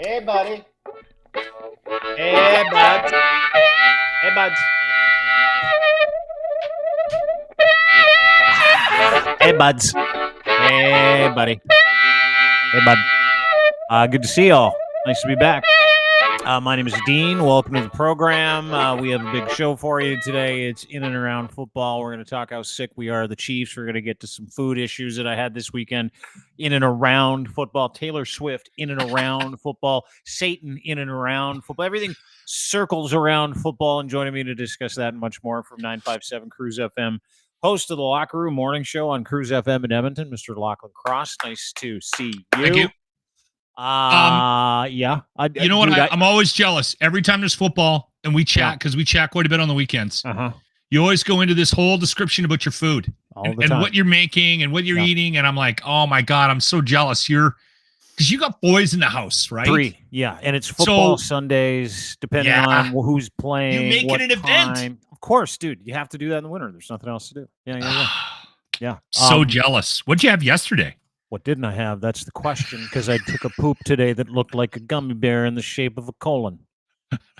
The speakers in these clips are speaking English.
Hey, buddy. Hey, buds. Hey, buds. Hey, buds. Hey, buddy. Hey, bud. Good to see y'all. Nice to be back. My name is Dean. Welcome to the program. We have a big show for you today. It's in and around football. We're going to talk how sick we are, the Chiefs. We're going to get to some food issues that I had this weekend in and around football. Taylor Swift in and around football. Satan in and around football. Everything circles around football. And joining me to discuss that and much more from 957 Cruise FM, host of the Locker Room Morning Show on Cruise FM in Edmonton, Mr. Lochlin Cross. Nice to see you. Thank you. Yeah. You know what? I'm always jealous every time there's football and we chat because we chat quite a bit on the weekends. You always go into this whole description about your food and what you're making and what you're eating. And I'm like, oh my God, I'm so jealous. Because you got boys in the house, right? 3. Yeah. And it's football Sundays, depending on who's playing. You make it an event. Of course, dude. You have to do that in the winter. There's nothing else to do. Yeah. So jealous. What'd you have yesterday? What didn't I have? That's the question, because I took a poop today that looked like a gummy bear in the shape of a colon.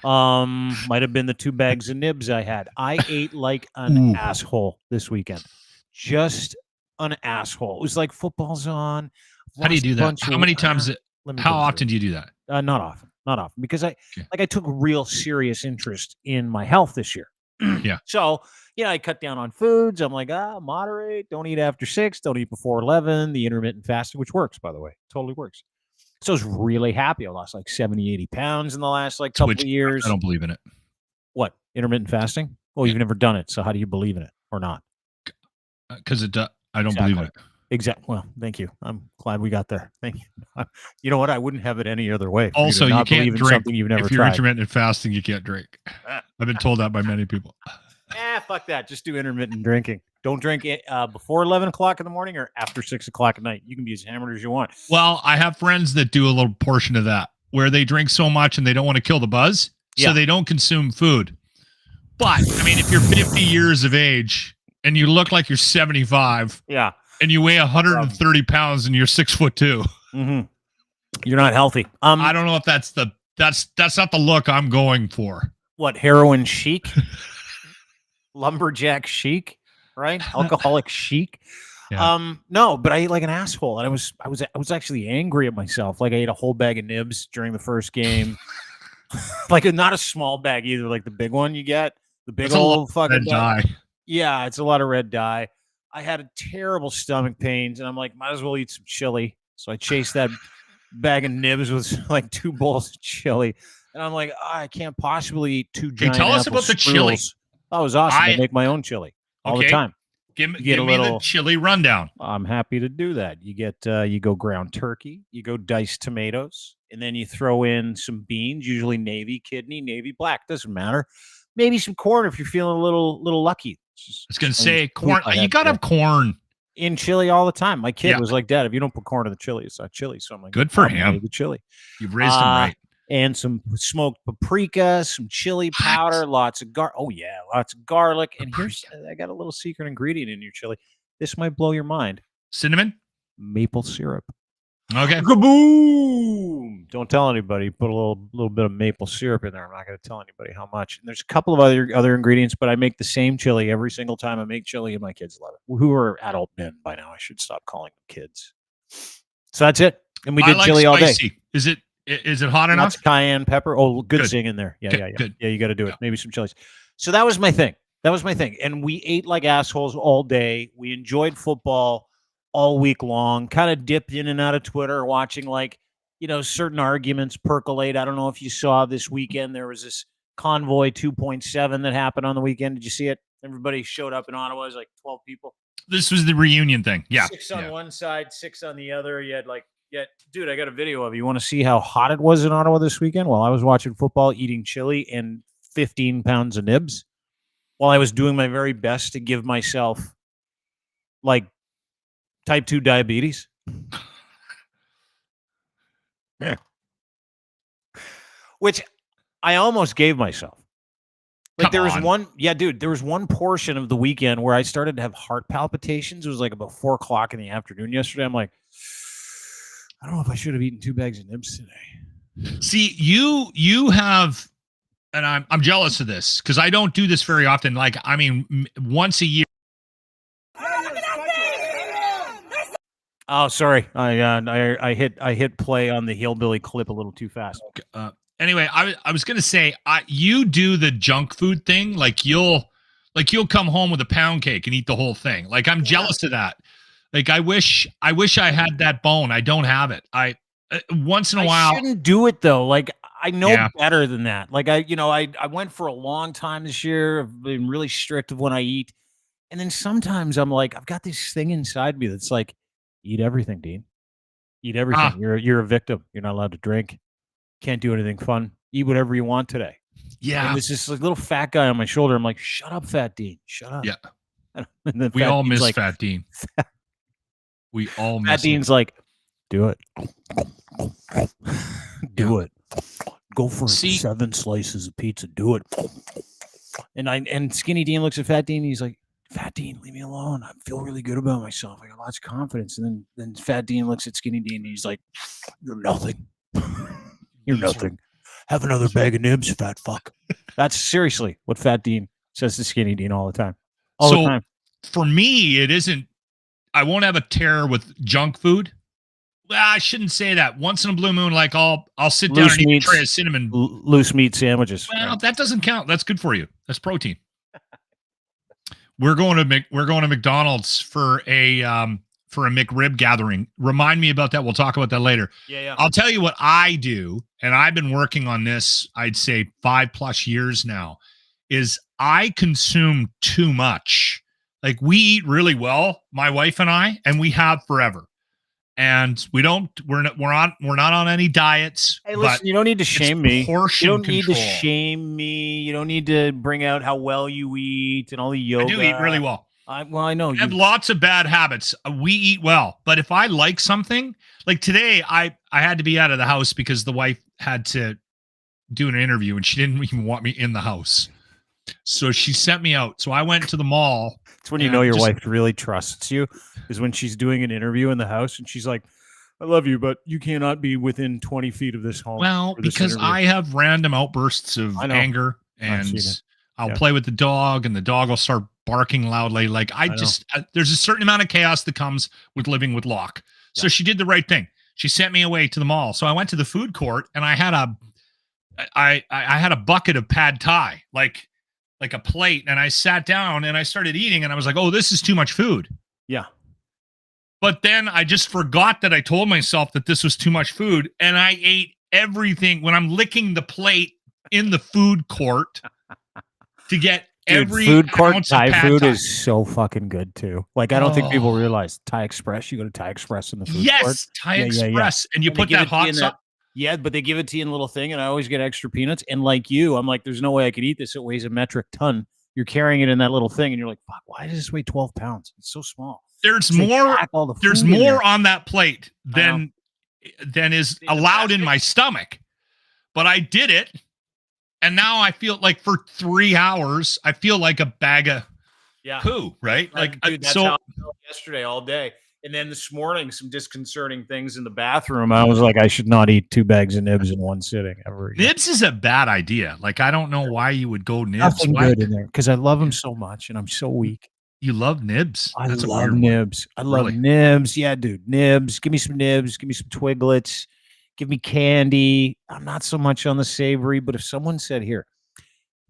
Might have been the 2 bags of nibs I had. I ate like an asshole this weekend. Just an asshole. It was like football's on. How do you do that? How many times? How often do you do that? Not often, because I took real serious interest in my health this year. Yeah. So, I cut down on foods. I'm like, moderate. Don't eat after 6. Don't eat before 11. The intermittent fasting, which works, by the way. Totally works. So I was really happy. I lost like 70, 80 pounds in the last couple of years. I don't believe in it. What? Intermittent fasting? Well, you've never done it. So how do you believe in it or not? Because I don't believe in it. Exactly. Well, thank you. I'm glad we got there. Thank you. You know what? I wouldn't have it any other way. Also, you can't drink something you've never if you're tried. intermittent fasting. You can't drink. I've been told that by many people. Fuck that. Just do intermittent drinking. Don't drink it before 11 o'clock in the morning or after 6 o'clock at night. You can be as hammered as you want. Well, I have friends that do a little portion of that where they drink so much and they don't want to kill the buzz, so they don't consume food. But, I mean, if you're 50 years of age and you look like you're 75, and you weigh 130 pounds and you're 6'2", you're not healthy. I don't know if that's not the look I'm going for. What, heroin chic? Lumberjack chic, right? Alcoholic chic. Yeah. No, but I ate like an asshole, and I was actually angry at myself. Like I ate a whole bag of nibs during the first game, like not a small bag either, like the big one you get, the big old fucking dye. Yeah, it's a lot of red dye. I had terrible stomach pains, and I'm like, might as well eat some chili. So I chased that bag of nibs with like 2 bowls of chili, and I'm like, I can't possibly eat 2 giant tell us about the chili. That was awesome. I make my own chili all the time. Give me the chili rundown. I'm happy to do that. You get you go ground turkey, you go diced tomatoes, and then you throw in some beans, usually navy kidney, navy black, doesn't matter. Maybe some corn if you're feeling a little lucky. I was gonna say corn. You gotta have corn in chili all the time. My kid was like, "Dad, if you don't put corn in the chili, it's not chili." So I'm like, "Good for him." The chili. You've raised him right. And some smoked paprika, some chili powder, lots of lots of garlic. Paprika. And I got a little secret ingredient in your chili. This might blow your mind. Cinnamon? Maple syrup. Okay. Kaboom! Don't tell anybody. Put a little bit of maple syrup in there. I'm not going to tell anybody how much. And there's a couple of other ingredients, but I make the same chili every single time I make chili, and my kids love it. Who are adult men by now? I should stop calling them kids. So that's it. And we did chili all day. Is it hot enough? Lots of cayenne pepper. Oh, good zing in there. Yeah. Good. Yeah, you got to do it. Maybe some chilies. So that was my thing. And we ate like assholes all day. We enjoyed football all week long. Kind of dipped in and out of Twitter, watching certain arguments percolate. I don't know if you saw this weekend. There was this Convoy 2.7 that happened on the weekend. Did you see it? Everybody showed up in Ottawa. It was like 12 people. This was the reunion thing. Yeah. 6 on one side, 6 on the other. You had dude, I got a video of it. You want to see how hot it was in Ottawa this weekend? While I was watching football, eating chili and 15 pounds of nibs, while I was doing my very best to give myself like type 2 diabetes. Yeah. Which I almost gave myself. Like there was one portion of the weekend where I started to have heart palpitations. It was like about 4 o'clock in the afternoon yesterday. I'm like, I don't know if I should have eaten 2 bags of nibs today. See, you have, and I'm jealous of this because I don't do this very often. Like, I mean, once a year. Oh, sorry. I hit play on the hillbilly clip a little too fast. Anyway, I was gonna say, you do the junk food thing. Like you'll come home with a pound cake and eat the whole thing. Like I'm jealous of that. Like I wish I had that bone. I don't have it. Once in a while. I shouldn't do it though. Like I know better than that. Like I went for a long time this year. I've been really strict of when I eat. And then sometimes I'm like, I've got this thing inside me that's like, eat everything, Dean. Eat everything. You're a victim. You're not allowed to drink. Can't do anything fun. Eat whatever you want today. Yeah. And there's this like little fat guy on my shoulder. I'm like, shut up, Fat Dean. Shut up. Yeah. And then we all miss like, Fat Dean. We all miss Fat Dean's like, do it. Do it. Go for 7 slices of pizza. Do it. And Skinny Dean looks at Fat Dean and he's like, Fat Dean, leave me alone. I feel really good about myself. I got lots of confidence. And then Fat Dean looks at Skinny Dean and he's like, you're nothing. You're nothing. Have another bag of nibs, fat fuck. That's seriously what Fat Dean says to Skinny Dean all the time. All the time. For me, it isn't. I won't have a tear with junk food. Well, I shouldn't say that. Once in a blue moon, like I'll sit down and eat a tray of cinnamon. Loose meat sandwiches. Well, that doesn't count. That's good for you. That's protein. We're going to McDonald's for a McRib gathering. Remind me about that. We'll talk about that later. Yeah. I'll tell you what I do, and I've been working on this, I'd say 5+ years now, is I consume too much. Like we eat really well, my wife and I, and we have forever. And we're not on any diets. Hey, listen, you don't need to shame me. You don't need to control. shame me. You don't need to bring out how well you eat and all the yoga. I do eat really well. I know. I have lots of bad habits. We eat well. But if I like something, like today, I had to be out of the house because the wife had to do an interview and she didn't even want me in the house. So she sent me out. So I went to the mall. It's when you know your wife really trusts you, is when she's doing an interview in the house and she's like, I love you, but you cannot be within 20 feet of this home. Well, because interview. I have random outbursts of anger and I'll play with the dog and the dog will start barking loudly. Like there's a certain amount of chaos that comes with living with Locke. So she did the right thing. She sent me away to the mall. So I went to the food court and I had a bucket of pad thai, like a plate, and I sat down and I started eating and I was like, oh, this is too much food. Yeah. But then I just forgot that I told myself that this was too much food and I ate everything when I'm licking the plate in the food court to get every food court ounce Thai of pad food thai. is so fucking good too. Like I don't think people realize Thai Express. You go to Thai Express in the food court. Yes, Thai Express. And you put that hot sauce. Yeah, but they give it to you in a little thing, and I always get extra peanuts. And like you, I'm like, there's no way I could eat this. It weighs a metric ton. You're carrying it in that little thing, and you're like, fuck, why does this weigh 12 pounds? It's so small. There's more. There's more on that plate than is allowed in my stomach. But I did it, and now I feel like for 3 hours, I feel like a bag of poo. Right? Like dude, that's how I felt yesterday all day. And then this morning, some disconcerting things in the bathroom. I was like, I should not eat 2 bags of nibs in one sitting ever again. Nibs is a bad idea. Like, I don't know why you would go nibs. Nothing good in there because I love them so much and I'm so weak. You love nibs? I love nibs. I love nibs. Yeah, dude. Nibs. Give me some nibs. Give me some Twiglets. Give me candy. I'm not so much on the savory, but if someone said,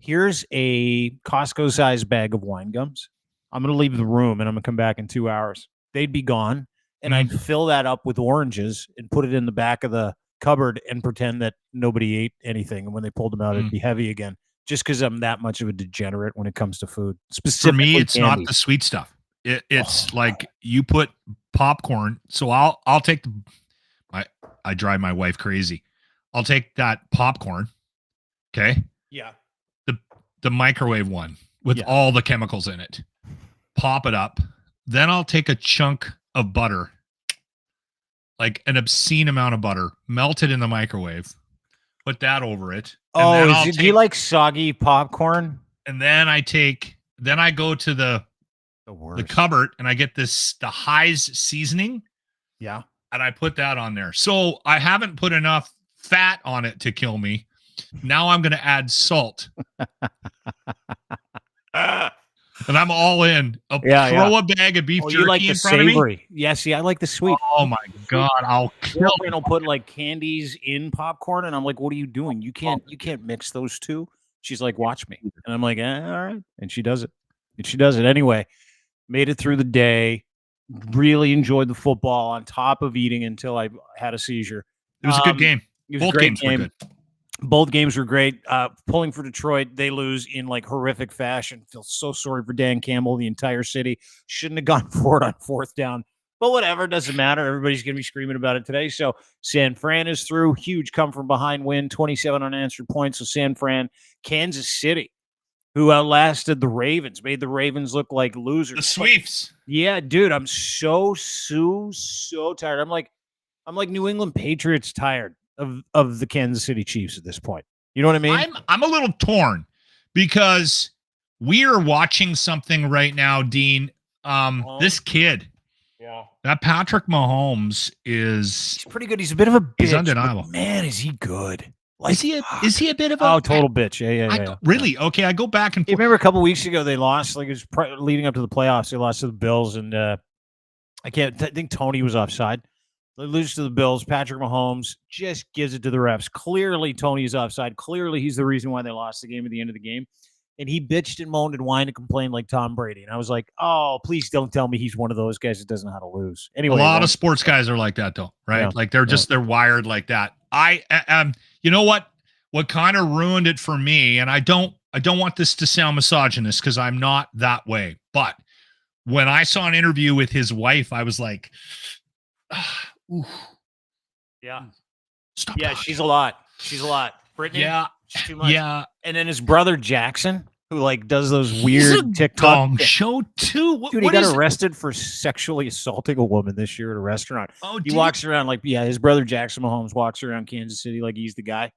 here's a Costco-sized bag of wine gums, I'm going to leave the room and I'm going to come back in 2 hours. They'd be gone, and I'd fill that up with oranges and put it in the back of the cupboard and pretend that nobody ate anything. And when they pulled them out, it'd be heavy again, just because I'm that much of a degenerate when it comes to food. Specifically, for me, it's candy. not the sweet stuff. It's like you put popcorn. So I'll take I drive my wife crazy. I'll take that popcorn. Okay. Yeah. The microwave one with all the chemicals in it. Pop it up. Then I'll take a chunk of butter, like an obscene amount of butter, melt it in the microwave, put that over it. Do you like soggy popcorn? And then I go to the cupboard and I get the High's seasoning. Yeah. And I put that on there. So I haven't put enough fat on it to kill me. Now I'm going to add salt. And I'm all in. Throw a bag of beef jerky like in the front of savory. Yeah, see, I like the sweet. Oh my God, I'll kill you. I'll put like candies in popcorn, and I'm like, "What are you doing? You can't mix those two." She's like, "Watch me," and I'm like, "All right," and she does it. Anyway. Made it through the day. Really enjoyed the football. On top of eating until I had a seizure. It was a good game. Both games were good. Both games were great. Pulling for Detroit, they lose in like horrific fashion. Feel so sorry for Dan Campbell. The entire city shouldn't have gone for it on 4th down. But whatever, doesn't matter. Everybody's going to be screaming about it today. So San Fran is through. Huge come from behind win, 27 unanswered points. So San Fran, Kansas City, who outlasted the Ravens, made the Ravens look like losers. The Sweeps. Yeah, dude, I'm so tired. I'm like New England Patriots tired of the Kansas City Chiefs at this point. You know what I mean? I'm a little torn because we are watching something right now, Dean. This kid, that Patrick Mahomes he's pretty good. He's a bit of a bitch. He's undeniable. Man, is he good? Like, is he a bit of a total bitch? Yeah. Really? Okay, I go back and you remember a couple weeks ago they lost. Like it was leading up to the playoffs. They lost to the Bills, and I think Tony was offside. They lose to the Bills. Patrick Mahomes just gives it to the refs. Clearly, Tony's offside. Clearly, he's the reason why they lost the game at the end of the game. And he bitched and moaned and whined and complained like Tom Brady. And I was like, oh, please don't tell me he's one of those guys that doesn't know how to lose. Anyway, a lot of sports guys are like that, though, right? Yeah, like they're wired like that. You know what? What kind of ruined it for me, and I don't want this to sound misogynist because I'm not that way. But when I saw an interview with his wife, I was like, oof. Yeah. Stop. Yeah, talking. she's a lot. Brittany? Yeah. She's too much. Yeah. And then his brother Jackson, who like does those weird TikTok show too. Dude, he got arrested for sexually assaulting a woman this year at a restaurant. Oh, he walks around like, his brother Jackson Mahomes walks around Kansas City like he's the guy,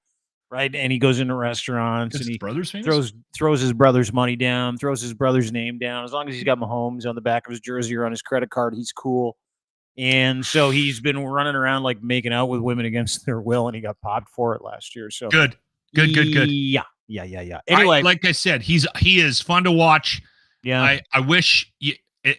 right? And he goes into restaurants and he throws his brother's money down, throws his brother's name down. As long as he's got Mahomes on the back of his jersey or on his credit card, he's cool. And so he's been running around like making out with women against their will, and he got popped for it last year. So good. Yeah. Anyway, like I said, he is fun to watch. Yeah. I wish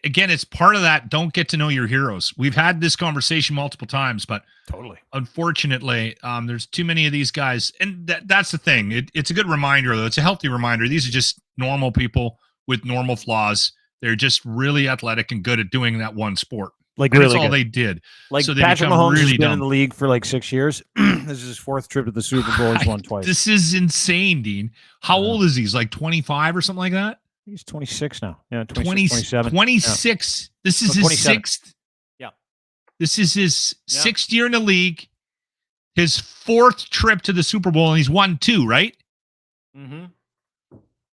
again, it's part of that. Don't get to know your heroes. We've had this conversation multiple times, but totally. Unfortunately, there's too many of these guys, and that's the thing. It's a good reminder, though. It's a healthy reminder. These are just normal people with normal flaws. They're just really athletic and good at doing that one sport. Like and really that's all good. they did. Like so Patrick Mahomes really has been in the league for like 6 years. This is his 4th trip to the Super Bowl. He's won twice. This is insane, Dean. How old is he? He's like 25 or something like that? He's 26 now. Yeah, 27. 26. Yeah. This is his 6th. Yeah. This is his 6th year in the league. His 4th trip to the Super Bowl, and he's won 2, right? Mm-hmm.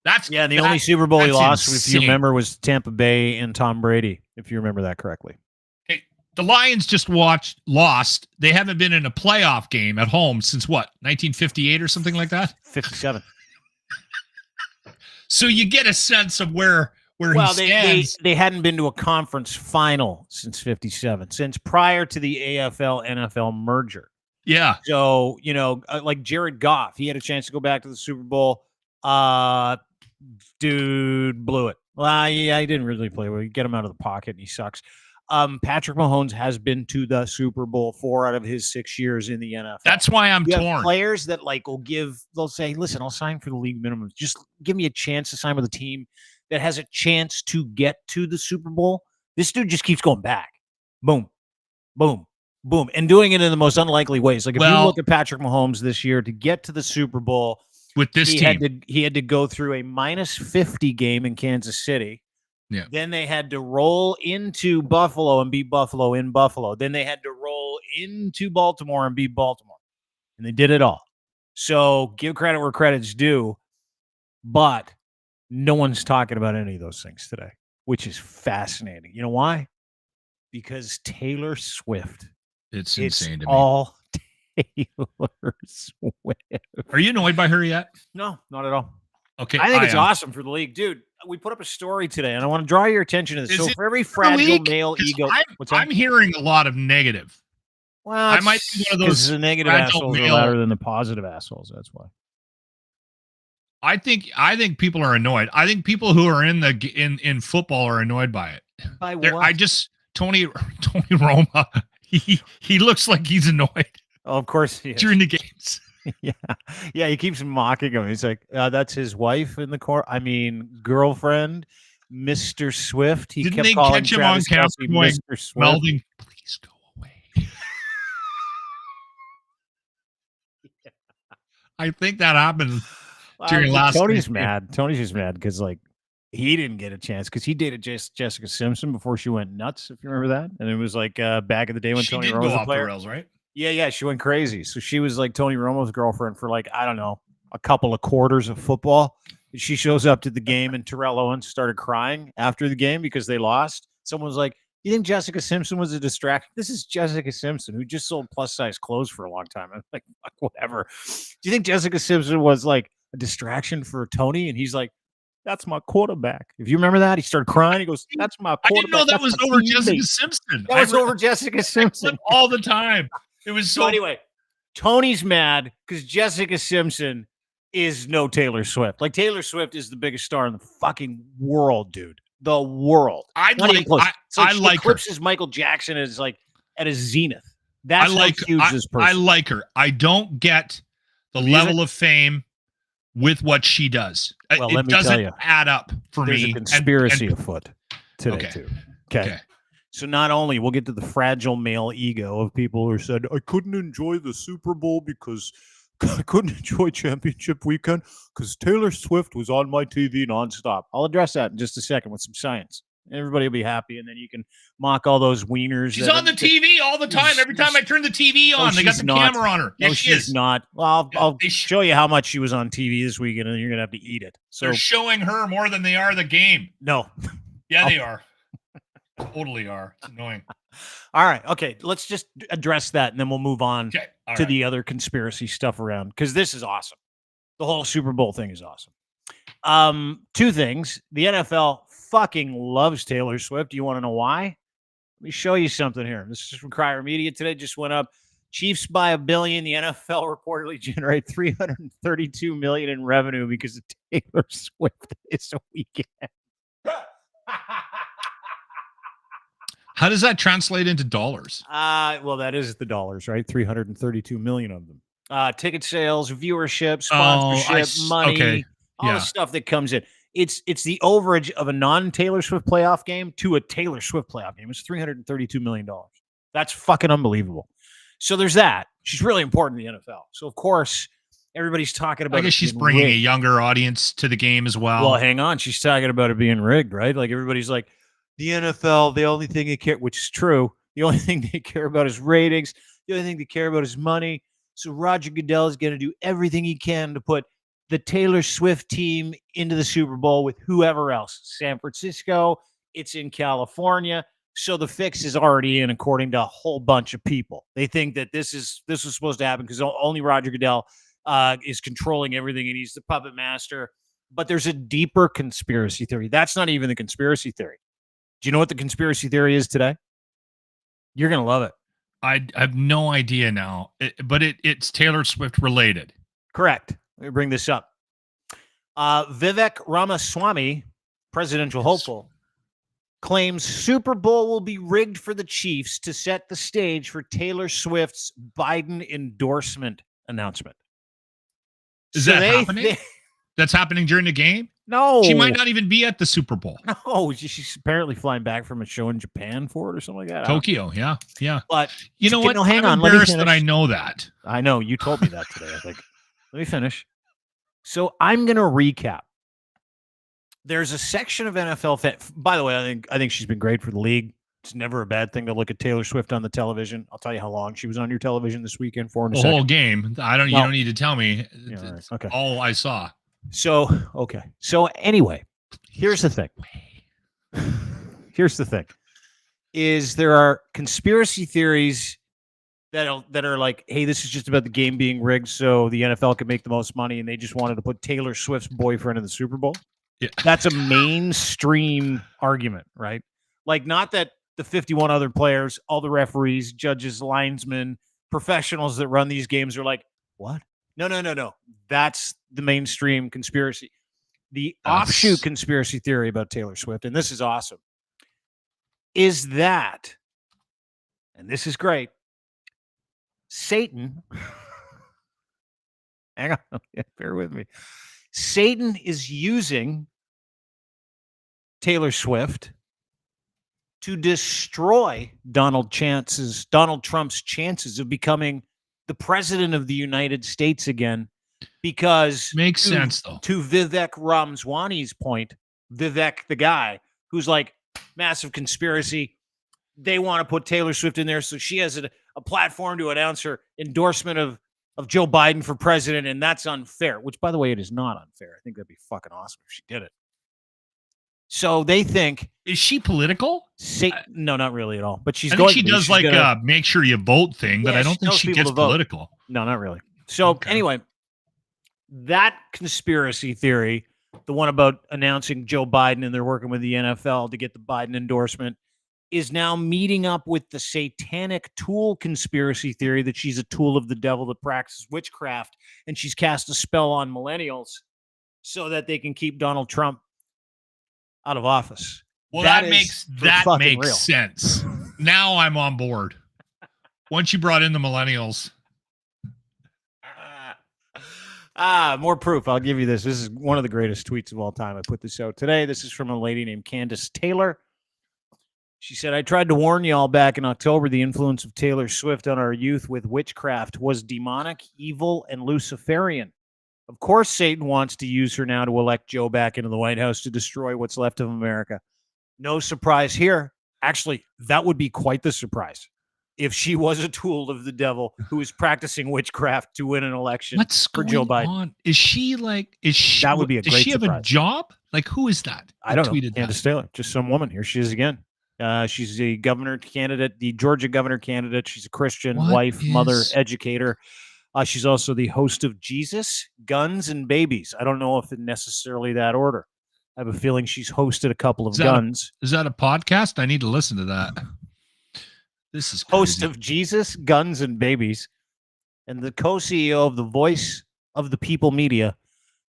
The only Super Bowl he lost, insane. if you remember, was Tampa Bay and Tom Brady, if you remember that correctly. Hey, the Lions just lost. They haven't been in a playoff game at home since what, 1958 or something like that? 57. So you get a sense of where he stands. They hadn't been to a conference final since 57, since prior to the AFL-NFL merger. Yeah. So, like Jared Goff, he had a chance to go back to the Super Bowl. Dude blew it. Well, yeah, he didn't really play well. You get him out of the pocket and he sucks. Patrick Mahomes has been to the Super Bowl 4 out of his 6 years in the NFL. That's why I'm torn. Have players that they'll say, listen, I'll sign for the league minimum. Just give me a chance to sign with a team that has a chance to get to the Super Bowl. This dude just keeps going back. Boom, boom, boom. And doing it in the most unlikely ways. Like if you look at Patrick Mahomes this year to get to the Super Bowl, with this team, he had to go through a -50 game in Kansas City. Yeah. Then they had to roll into Buffalo and beat Buffalo in Buffalo. Then they had to roll into Baltimore and beat Baltimore. And they did it all. So give credit where credit's due. But no one's talking about any of those things today, which is fascinating. You know why? Because Taylor Swift. It's insane to me. All Taylor Swift. Are you annoyed by her yet? No, not at all. Okay. I think it's awesome for the league. Dude, we put up a story today, and I want to draw your attention to this. So for every fragile male ego... I'm hearing a lot of negative. Well, I might be one of those the negative fragile assholes are male- louder than the positive assholes. That's why. I think people are annoyed. I think people who are in football are annoyed by it. By what? Tony Roma, he looks like he's annoyed. Oh, of course he is. During the games. Yeah, he keeps mocking him. He's like, that's his wife in the court. I mean, girlfriend, Mr. Swift. He Didn't kept they calling catch him Travis on camera Kelce going, Mr. Swift. Melding, please go away. I think that happened during last Tony's week. mad. Tony's just mad because like he didn't get a chance because he dated Jessica Simpson before she went nuts. If you remember that, and it was like back in the day when She Tony did Romo was go a off player. the rails, right? Yeah, she went crazy. So she was like Tony Romo's girlfriend for like, I don't know, a couple of quarters of football. She shows up to the game and Terrell Owens started crying after the game because they lost. Someone was like, you think Jessica Simpson was a distraction? This is Jessica Simpson who just sold plus size clothes for a long time. I'm like, fuck, whatever. Do you think Jessica Simpson was like a distraction for Tony? And he's like, that's my quarterback. If you remember that, he started crying. He goes, that's my quarterback. I didn't know that was over Jessica Simpson. That was over Jessica Simpson all the time. It was so anyway, Tony's mad because Jessica Simpson is no Taylor Swift. Like Taylor Swift is the biggest star in the fucking world, dude. The world. I she like her. eclipses Michael Jackson is like at a zenith. That's how huge this person. I like her. I don't get the level of fame with what she does. Well, it doesn't add up for me. There's a conspiracy afoot today too. Okay. So not only we'll get to the fragile male ego of people who said, I couldn't enjoy the Super Bowl because I couldn't enjoy championship weekend because Taylor Swift was on my TV nonstop. I'll address that in just a second with some science. Everybody will be happy, and then you can mock all those wieners. She's on the TV all the time. Every time I turn the TV on, they got the camera on her. No, she's not. Well, I'll show you how much she was on TV this weekend, and you're going to have to eat it. So they're showing her more than they are the game. No. Yeah, they are. Totally are. It's annoying. All right. Okay. Let's just address that and then we'll move on to the other conspiracy stuff around because this is awesome. The whole Super Bowl thing is awesome. Two things. The NFL fucking loves Taylor Swift. Do you want to know why? Let me show you something here. This is from Crier Media today. Just went up. Chiefs by $1 billion. The NFL reportedly generate $332 million in revenue because of Taylor Swift this weekend. How does that translate into dollars? Well, that is the dollars, right? 332 million of them. Ticket sales, viewership, sponsorship, money, all the stuff that comes in. It's the overage of a non-Taylor Swift playoff game to a Taylor Swift playoff game. It's $332 million. That's fucking unbelievable. So there's that. She's really important in the NFL. So, of course, everybody's talking about I guess she's bringing a younger audience to the game as well. Well, hang on. She's talking about it being rigged, right? Like everybody's like, the NFL, the only thing they care, which is true, the only thing they care about is ratings. The only thing they care about is money. So Roger Goodell is going to do everything he can to put the Taylor Swift team into the Super Bowl with whoever else. San Francisco, it's in California. So the fix is already in, according to a whole bunch of people. They think that this is supposed to happen because only Roger Goodell is controlling everything, and he's the puppet master. But there's a deeper conspiracy theory. That's not even the conspiracy theory. Do you know what the conspiracy theory is today? You're going to love it. I have no idea now, but it's Taylor Swift related. Correct. Let me bring this up. Vivek Ramaswamy, presidential hopeful, claims Super Bowl will be rigged for the Chiefs to set the stage for Taylor Swift's Biden endorsement announcement. Is that happening? That's happening during the game? No. She might not even be at the Super Bowl. No, she's apparently flying back from a show in Japan for it or something like that. Tokyo, yeah. But you know what? No, hang I'm on. embarrassed that I know that. I know. You told me that today, I think. Let me finish. So I'm going to recap. There's a section of NFL by the way, I think she's been great for the league. It's never a bad thing to look at Taylor Swift on the television. I'll tell you how long she was on your television this weekend for. The whole game. You don't need to tell me. Yeah, right. Okay. All I saw. So, okay. So anyway, here's the thing. Here's the thing. Is there are conspiracy theories that are like, hey, this is just about the game being rigged so the NFL could make the most money, and they just wanted to put Taylor Swift's boyfriend in the Super Bowl. Yeah. That's a mainstream argument, right? Like, not that the 51 other players, all the referees, judges, linesmen, professionals that run these games are like, what? No. That's the mainstream conspiracy. The offshoot conspiracy theory about Taylor Swift, and this is awesome, is that, and this is great, Satan, hang on, bear with me. Satan is using Taylor Swift to destroy Donald Trump's chances of becoming the president of the United States again, because makes sense though. To Vivek Ramaswamy's point, Vivek, the guy who's like massive conspiracy, they want to put Taylor Swift in there so she has a platform to announce her endorsement of Joe Biden for president, and that's unfair, which, by the way, it is not unfair. I think that'd be fucking awesome if she did it. So they think... Is she political? No, not really at all. But she's going. She does like make sure you vote thing, but I don't think she gets political. No, not really. So anyway, that conspiracy theory, the one about announcing Joe Biden and they're working with the NFL to get the Biden endorsement, is now meeting up with the satanic tool conspiracy theory that she's a tool of the devil that practices witchcraft, and she's cast a spell on millennials so that they can keep Donald Trump out of office. Well, that makes sense. Now I'm on board. Once you brought in the millennials. More proof. I'll give you this. This is one of the greatest tweets of all time. I put this out today. This is from a lady named Candace Taylor. She said, I tried to warn y'all back in October the influence of Taylor Swift on our youth with witchcraft was demonic, evil, and Luciferian. Of course, Satan wants to use her now to elect Joe back into the White House to destroy what's left of America. No surprise here. Actually, that would be quite the surprise if she was a tool of the devil who is practicing witchcraft to win an election for Joe Biden. On? Is she like, that would be a great surprise. Does she have a job? Like, who is that? I don't know. Candace Taylor, just some woman. Here she is again. She's a governor candidate, the Georgia governor candidate. She's a Christian wife, mother, educator. She's also the host of Jesus, Guns, and Babies. I don't know if it's necessarily that order. I have a feeling she's hosted a couple of Guns. Is that a podcast? I need to listen to that. This is crazy. Host of Jesus, Guns, and Babies, and the co-CEO of the Voice of the People Media,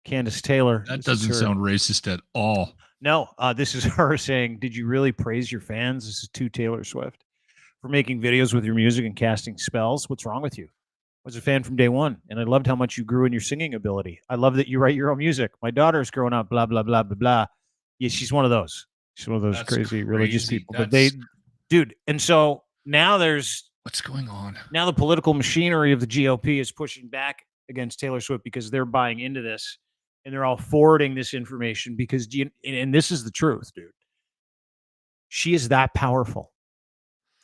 Candace Taylor. That doesn't sound racist at all. No, this is her saying, did you really praise your fans? This is to Taylor Swift for making videos with your music and casting spells. What's wrong with you? I was a fan from day one, and I loved how much you grew in your singing ability. I love that you write your own music. My daughter's growing up, blah, blah, blah, blah, blah. Yeah, she's one of those. She's one of those crazy religious people. But dude, and so now what's going on? Now the political machinery of the GOP is pushing back against Taylor Swift because they're buying into this, and they're all forwarding this information because, and this is the truth, dude. She is that powerful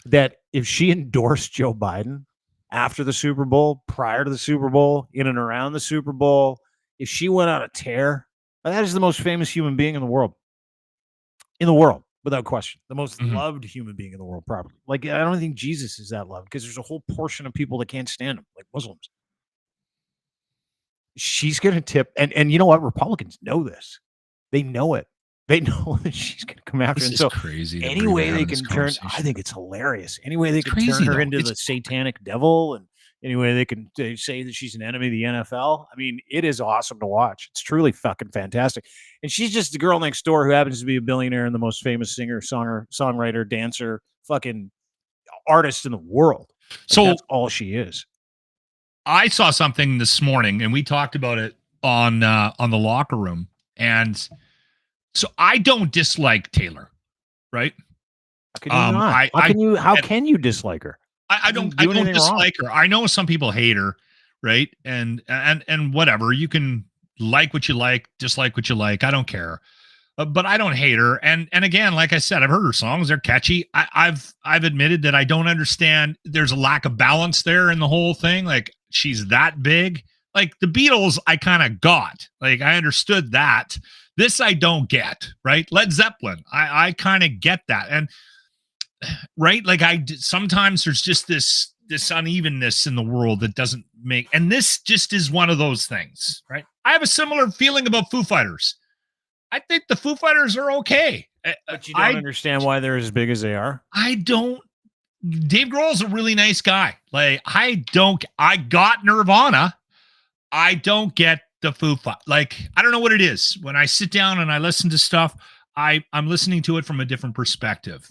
that if she endorsed Joe Biden after the Super Bowl, prior to the Super Bowl, in and around the Super Bowl, if she went on a tear, that is the most famous human being in the world. In the world, without question. The most loved human being in the world, probably. Like, I don't think Jesus is that loved because there's a whole portion of people that can't stand him, like Muslims. She's going to tip, and you know what? Republicans know this. They know it. They know that she's going to come after him. So crazy. Any way they can turn, I think it's hilarious. Any way they can turn her into the satanic devil, and any way they can say that she's an enemy of the NFL. I mean, it is awesome to watch. It's truly fucking fantastic. And she's just the girl next door who happens to be a billionaire and the most famous singer, songwriter, dancer, fucking artist in the world. Like, so that's all she is. I saw something this morning, and we talked about it on the Locker Room, and so I don't dislike Taylor, right? How can you not? How can you dislike her? I don't dislike her. I know some people hate her, right? And whatever. You can like what you like, dislike what you like. I don't care. But I don't hate her. And again, like I said, I've heard her songs. They're catchy. I've admitted that I don't understand. There's a lack of balance there in the whole thing. Like, she's that big. Like, the Beatles, I kind of got. Like, I understood that. This I don't get, right? Led Zeppelin, I kind of get that. And right, like sometimes there's just this unevenness in the world that doesn't make, and this just is one of those things, right? I have a similar feeling about Foo Fighters. I think the Foo Fighters are okay. But you don't understand why they're as big as they are? I don't. Dave Grohl's a really nice guy. Like, I got Nirvana. I don't get the Foo Fighters. Like, I don't know what it is. When I sit down and I listen to stuff, I'm listening to it from a different perspective.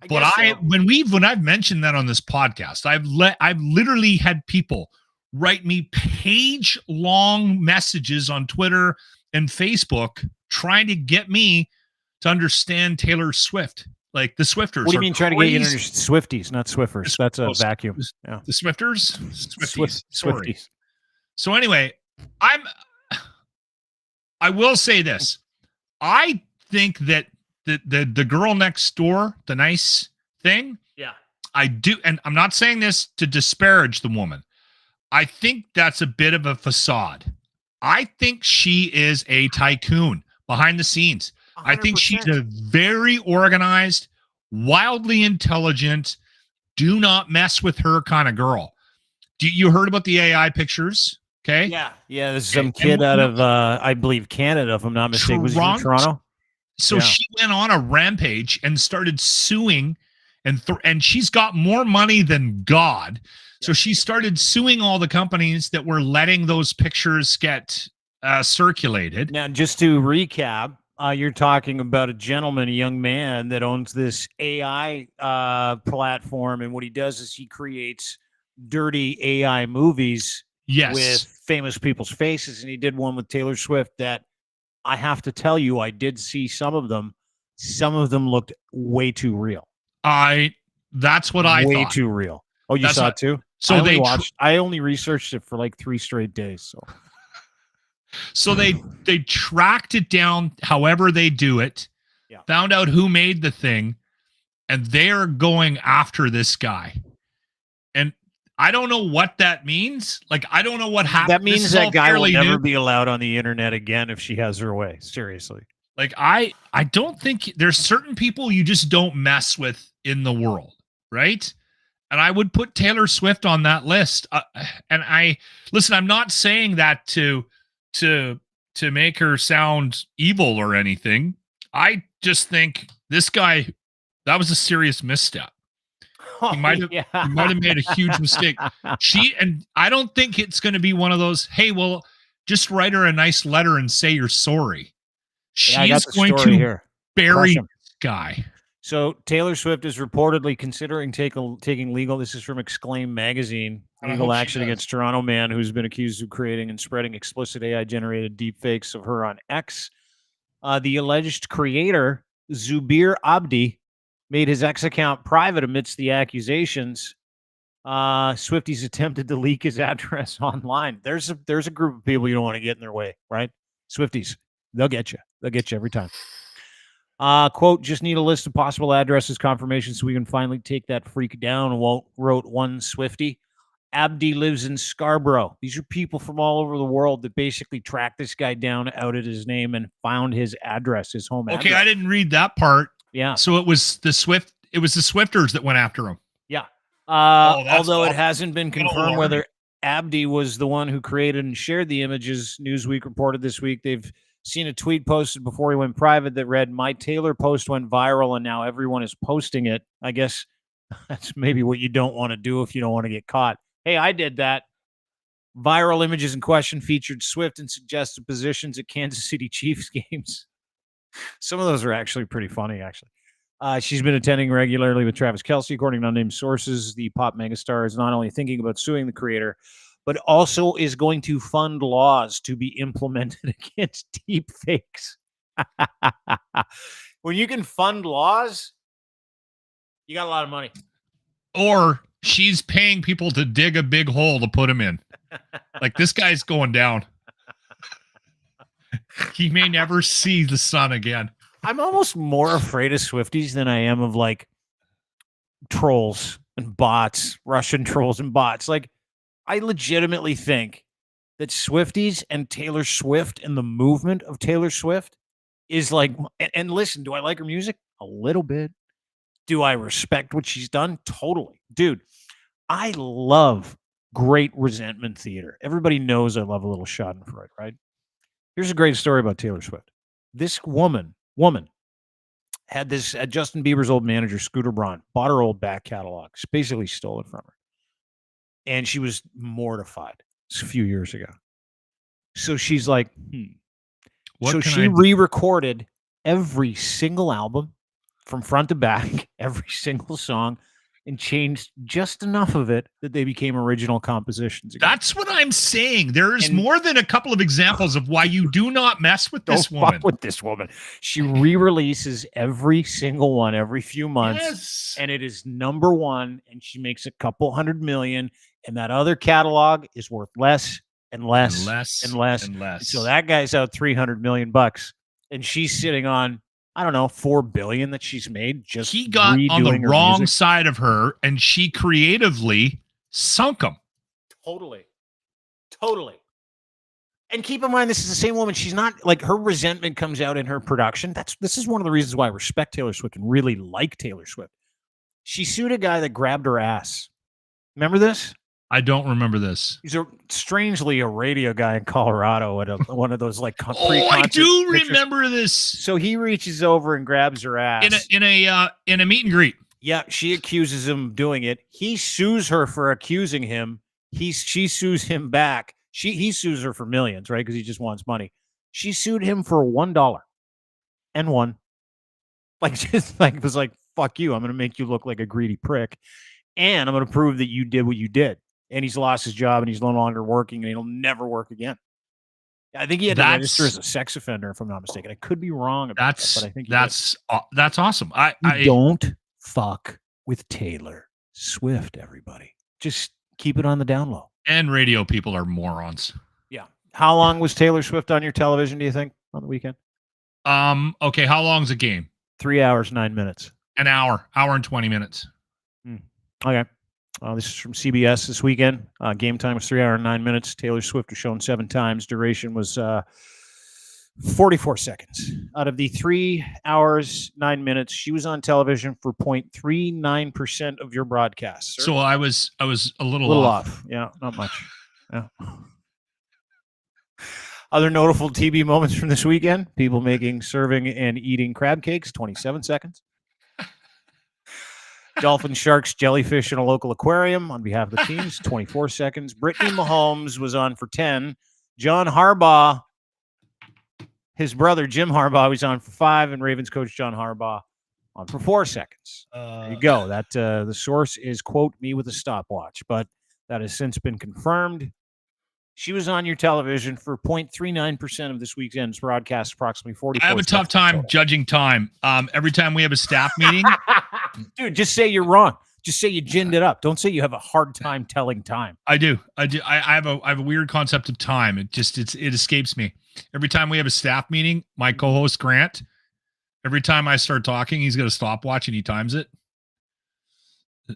When I've mentioned that on this podcast, I've literally had people write me page-long messages on Twitter and Facebook trying to get me to understand Taylor Swift. Like, the Swifters. What do you mean trying to get you to understand Swifties, not Swiffers? That's a vacuum. Yeah. The Swifters? Swifties. So anyway, I will say this. I think that the girl next door, the nice thing. Yeah. I do, and I'm not saying this to disparage the woman. I think that's a bit of a facade. I think she is a tycoon behind the scenes. 100%. I think she's a very organized, wildly intelligent, do not mess with her kind of girl. You heard about the AI pictures? Okay. Yeah. There's some kid out of, I believe, Canada, if I'm not mistaken. Was he from Toronto? So she went on a rampage and started suing, and she's got more money than God. So she started suing all the companies that were letting those pictures get circulated. Now, just to recap, you're talking about a gentleman, a young man that owns this AI platform, and what he does is he creates dirty AI movies with famous people's faces, and he did one with Taylor Swift that I have to tell you, I did see some of them. Some of them looked way too real. That's what I thought. Way too real. Oh, you saw it too? So I only researched it for like 3 straight days. So they tracked it down however they do it, found out who made the thing, and they're going after this guy. And I don't know what that means. Like, I don't know what happened. That means that guy will never be allowed on the internet again if she has her way. Seriously. Like, I don't think there's certain people you just don't mess with in the world, right? And I would put Taylor Swift on that list. I'm not saying that to make her sound evil or anything. I just think this guy, that was a serious misstep. He might have made a huge mistake. And I don't think it's going to be one of those, hey, well, just write her a nice letter and say you're sorry. She's going to bury this guy. So Taylor Swift is reportedly considering taking legal. This is from Exclaim magazine. Legal action against Toronto man who's been accused of creating and spreading explicit AI-generated deepfakes of her on X. The alleged creator, Zubir Abdi, made his X account private amidst the accusations. Swifties attempted to leak his address online. There's a group of people you don't want to get in their way, right? Swifties, they'll get you. They'll get you every time. Quote, just need a list of possible addresses, confirmation, so we can finally take that freak down, wrote one Swiftie. Abdi lives in Scarborough. These are people from all over the world that basically tracked this guy down, outed his name, and found his address, his home address. Okay, I didn't read that part. Yeah. So it was the Swifters that went after him. Yeah. Although it hasn't been confirmed whether Abdi was the one who created and shared the images, Newsweek reported this week they've seen a tweet posted before he went private that read, "My Taylor post went viral and now everyone is posting it." I guess that's maybe what you don't want to do if you don't want to get caught. Hey, I did that. Viral images in question featured Swift in suggested positions at Kansas City Chiefs games. Some of those are actually pretty funny, actually. She's been attending regularly with Travis Kelce. According to unnamed sources, the pop megastar is not only thinking about suing the creator, but also is going to fund laws to be implemented against deep fakes. When you can fund laws, you got a lot of money. Or she's paying people to dig a big hole to put him in. Like, this guy's going down. He may never see the sun again. I'm almost more afraid of Swifties than I am of, like, trolls and bots, Russian trolls and bots. Like, I legitimately think that Swifties and Taylor Swift and the movement of Taylor Swift is like, and listen, do I like her music? A little bit. Do I respect what she's done? Totally. Dude, I love great resentment theater. Everybody knows I love a little Schadenfreude, right? Here's a great story about Taylor Swift. This woman had this Justin Bieber's old manager, Scooter Braun, bought her old back catalog, basically stole it from her. And she was mortified. It's a few years ago. So she's like, So she re-recorded every single album from front to back, every single song, and changed just enough of it that they became original compositions again. That's what I'm saying. There is more than a couple of examples of why you do not mess with this woman. Fuck with this woman. She re-releases every single one every few months, and it is number one, and she makes a couple $100 million, and that other catalog is worth less and less and less and less. And less. So that guy's out $300 million, and she's sitting on, I don't know, $4 billion that she's made. Just he got on the wrong side of her, and she creatively sunk him. Totally. And keep in mind, this is the same woman. She's not like, her resentment comes out in her production. This is one of the reasons why I respect Taylor Swift and really like Taylor Swift. She sued a guy that grabbed her ass. Remember this? I don't remember this. He's strangely a radio guy in Colorado at one of those like I do remember this. So he reaches over and grabs her ass in a meet and greet. Yeah, she accuses him of doing it. He sues her for accusing him. She sues him back. He sues her for millions, right? Because he just wants money. She sued him for $1 and won. It was like, fuck you. I'm going to make you look like a greedy prick, and I'm going to prove that you did what you did. And he's lost his job, and he's no longer working, and he'll never work again. I think he had to register as a sex offender, if I'm not mistaken. I could be wrong about that, but I think that's awesome. I don't fuck with Taylor Swift, everybody. Just keep it on the down low. And radio people are morons. Yeah. How long was Taylor Swift on your television, do you think, on the weekend? Okay, how long's a game? 3 hours, 9 minutes. An hour and 20 minutes. Okay. This is from CBS this weekend. Game time was 3 hours and 9 minutes. Taylor Swift was shown 7 times. Duration was 44 seconds. Out of the 3 hours, 9 minutes, she was on television for 0.39% of your broadcast. So I was a little off. Yeah, not much. Yeah. Other notable TV moments from this weekend: people making, serving, and eating crab cakes, 27 seconds. Dolphin, sharks, jellyfish in a local aquarium on behalf of the teams, 24 seconds. Brittany Mahomes was on for 10. John Harbaugh, his brother Jim Harbaugh, was on for 5, and Ravens coach John Harbaugh on for 4 seconds. There you go. That the source is, quote, me with a stopwatch, but that has since been confirmed. She was on your television for 0.39% of this weekend's broadcast, approximately 44 I have a tough time judging time. Every time we have a staff meeting. Dude, just say you're wrong. Just say you ginned it up. Don't say you have a hard time telling time. I do. I have a weird concept of time. It escapes me. Every time we have a staff meeting, my co-host Grant, every time I start talking, he's got a stopwatch and he times it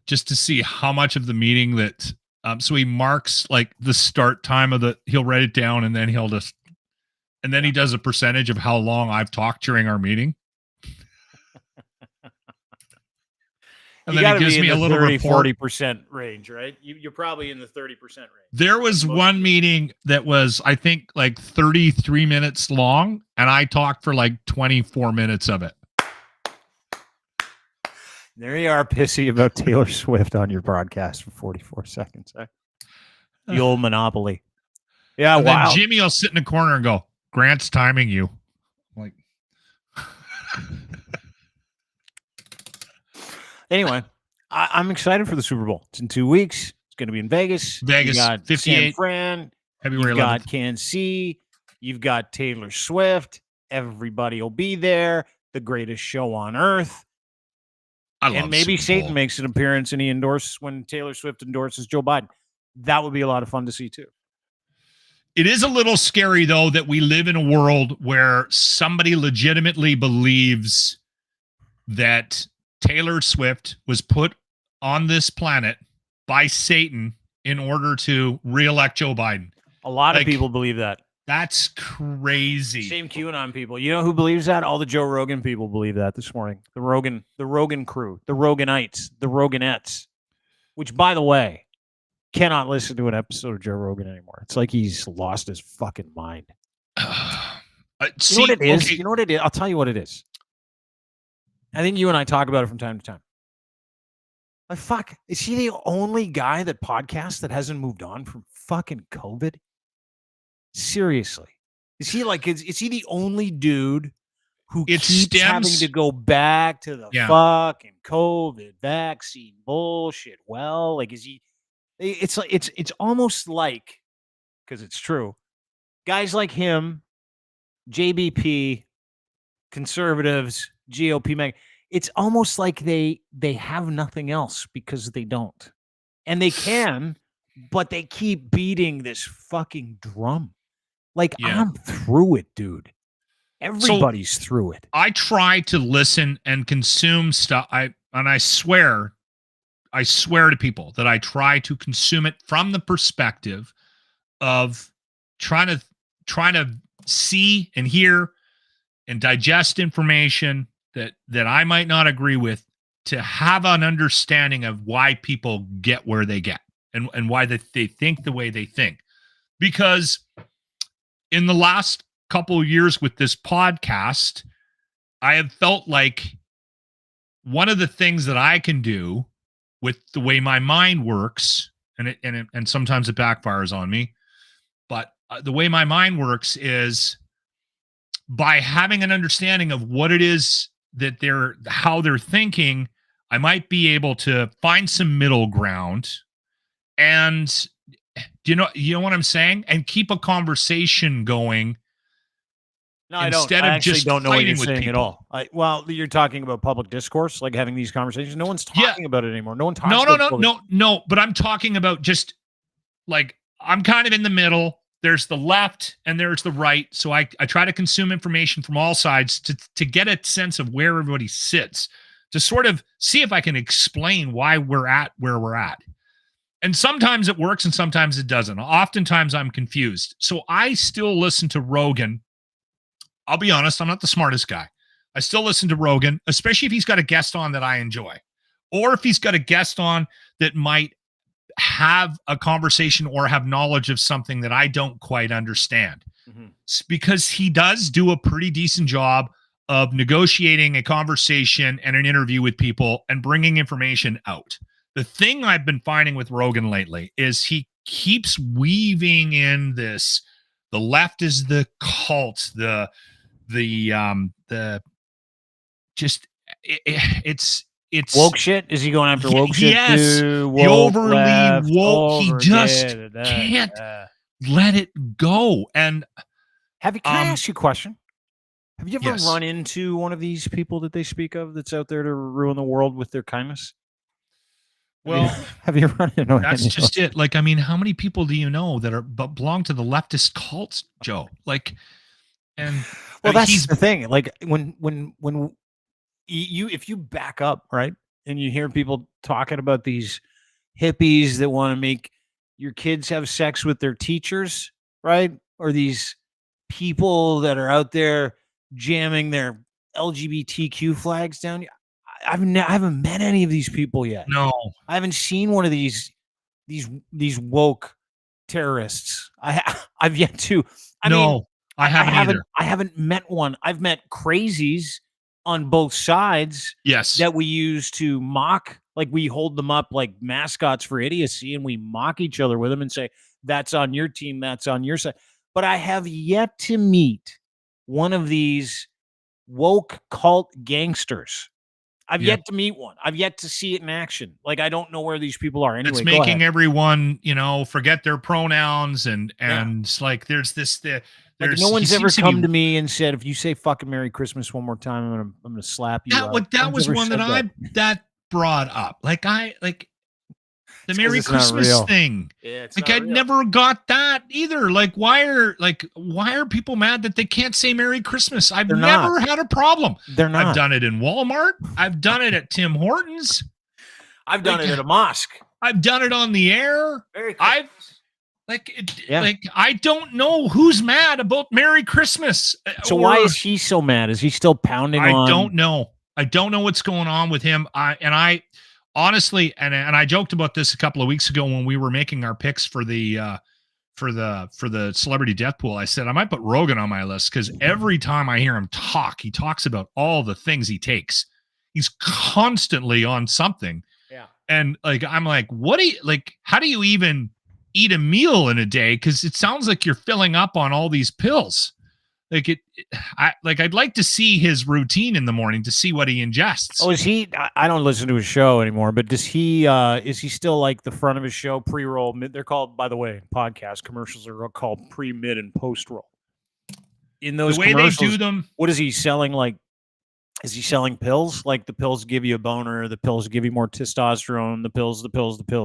just to see how much of the meeting that. So he marks like the start time of he'll write it down, and then he does a percentage of how long I've talked during our meeting. And then he gives me a little 40% range, right? You're probably in the 30% range. There was one meeting that was, I think, like 33 minutes long, and I talked for like 24 minutes of it. There you are, pissy about Taylor Swift on your broadcast for 44 seconds. Eh? The old monopoly. Yeah, and wow. Then Jimmy will sit in the corner and go, Grant's timing you. I'm like, anyway, I'm excited for the Super Bowl. It's in 2 weeks. It's going to be in Vegas. Vegas, you got 58. San Fran. February 11th. You've got Kansas City. You've got Taylor Swift. Everybody will be there. The greatest show on earth. And maybe Satan makes an appearance and he endorses when Taylor Swift endorses Joe Biden. That would be a lot of fun to see too. It is a little scary though that we live in a world where somebody legitimately believes that Taylor Swift was put on this planet by Satan in order to reelect Joe Biden. A lot of people believe that. That's crazy. Same QAnon people. You know who believes that? All the Joe Rogan people believe that this morning. The Rogan crew, the Roganites, the Roganettes, which, by the way, cannot listen to an episode of Joe Rogan anymore. It's like he's lost his fucking mind. You know what it is? Okay. You know what it is? I'll tell you what it is. I think you and I talk about it from time to time. Like, fuck, is he the only guy that podcasts that hasn't moved on from fucking COVID? Seriously. Is he like, is he the only dude who keeps having to go back to the fucking COVID vaccine bullshit? Well, like, is he, it's like, it's almost like, because it's true, guys like him, JBP, conservatives, GOP, it's almost like they have nothing else because they don't. And they can, but they keep beating this fucking drum. Like, I'm through it, dude. Everybody's through it. I try to listen and consume stuff. I swear to people that I try to consume it from the perspective of trying to see and hear and digest information that I might not agree with, to have an understanding of why people get where they get and why they think the way they think. Because in the last couple of years with this podcast, I have felt like one of the things that I can do with the way my mind works, and sometimes it backfires on me, but the way my mind works is by having an understanding of what it is that how they're thinking, I might be able to find some middle ground, and you know what I'm saying, and keep a conversation going. No, I don't. I actually don't know what you're saying at all. Well, you're talking about public discourse, like having these conversations. No one's talking about it anymore. No one talks. No. But I'm talking about just like, I'm kind of in the middle. There's the left and there's the right. So I try to consume information from all sides to get a sense of where everybody sits, to sort of see if I can explain why we're at where we're at. And sometimes it works and sometimes it doesn't. Oftentimes I'm confused. So I still listen to Rogan. I'll be honest, I'm not the smartest guy. I still listen to Rogan, especially if he's got a guest on that I enjoy, or if he's got a guest on that might have a conversation or have knowledge of something that I don't quite understand. Because he does do a pretty decent job of negotiating a conversation and an interview with people and bringing information out. The thing I've been finding with Rogan lately is he keeps weaving in this, the left is the cult, it's woke shit. Is he going after woke shit? Yes, too? The overly woke. He just can't let it go. And can I ask you a question? Have you ever run into one of these people that they speak of that's out there to ruin the world with their kindness? Well, have you run into? That's just it. Like, I mean, how many people do you know that belong to the leftist cults, Joe? Like, and well, that's the thing. Like, when if you back up, right, and you hear people talking about these hippies that want to make your kids have sex with their teachers, right, or these people that are out there jamming their LGBTQ flags down, I haven't met any of these people yet. No, I haven't seen one of these woke terrorists. I've yet to. I haven't either. I haven't met one. I've met crazies on both sides. Yes, that we use to mock. Like, we hold them up like mascots for idiocy, and we mock each other with them and say, "That's on your team. That's on your side." But I have yet to meet one of these woke cult gangsters. I've yet to meet one. I've yet to see it in action. Like, I don't know where these people are. Anyway, it's making everyone, forget their pronouns and like there's this. Like, no one's ever come to me and said, if you say fucking Merry Christmas one more time, I'm gonna slap you. That was one that brought up. Like, the Merry Christmas thing. Yeah, like, I never got that either. Like, why are people mad that they can't say Merry Christmas? I've never had a problem. They're not. I've done it in Walmart. I've done it at Tim Hortons. I've done it at a mosque. I've done it on the air. I don't know who's mad about Merry Christmas. So why is he so mad? Is he still pounding on? I don't know. I don't know what's going on with him. I honestly, and I joked about this a couple of weeks ago when we were making our picks for the celebrity death pool. I said I might put Rogan on my list because every time I hear him talk, he talks about all the things he takes. He's constantly on something. Yeah. And like, I'm like, how do you even eat a meal in a day? Because it sounds like you're filling up on all these pills. Like I'd like to see his routine in the morning to see what he ingests. Oh, is he? I don't listen to his show anymore, but is he still like the front of his show pre-roll? They're called, by the way, podcast commercials are called pre, mid, and post-roll. In those the way they do them, what is he selling? Like, is he selling pills? Like the pills give you a boner, the pills give you more testosterone, the pills.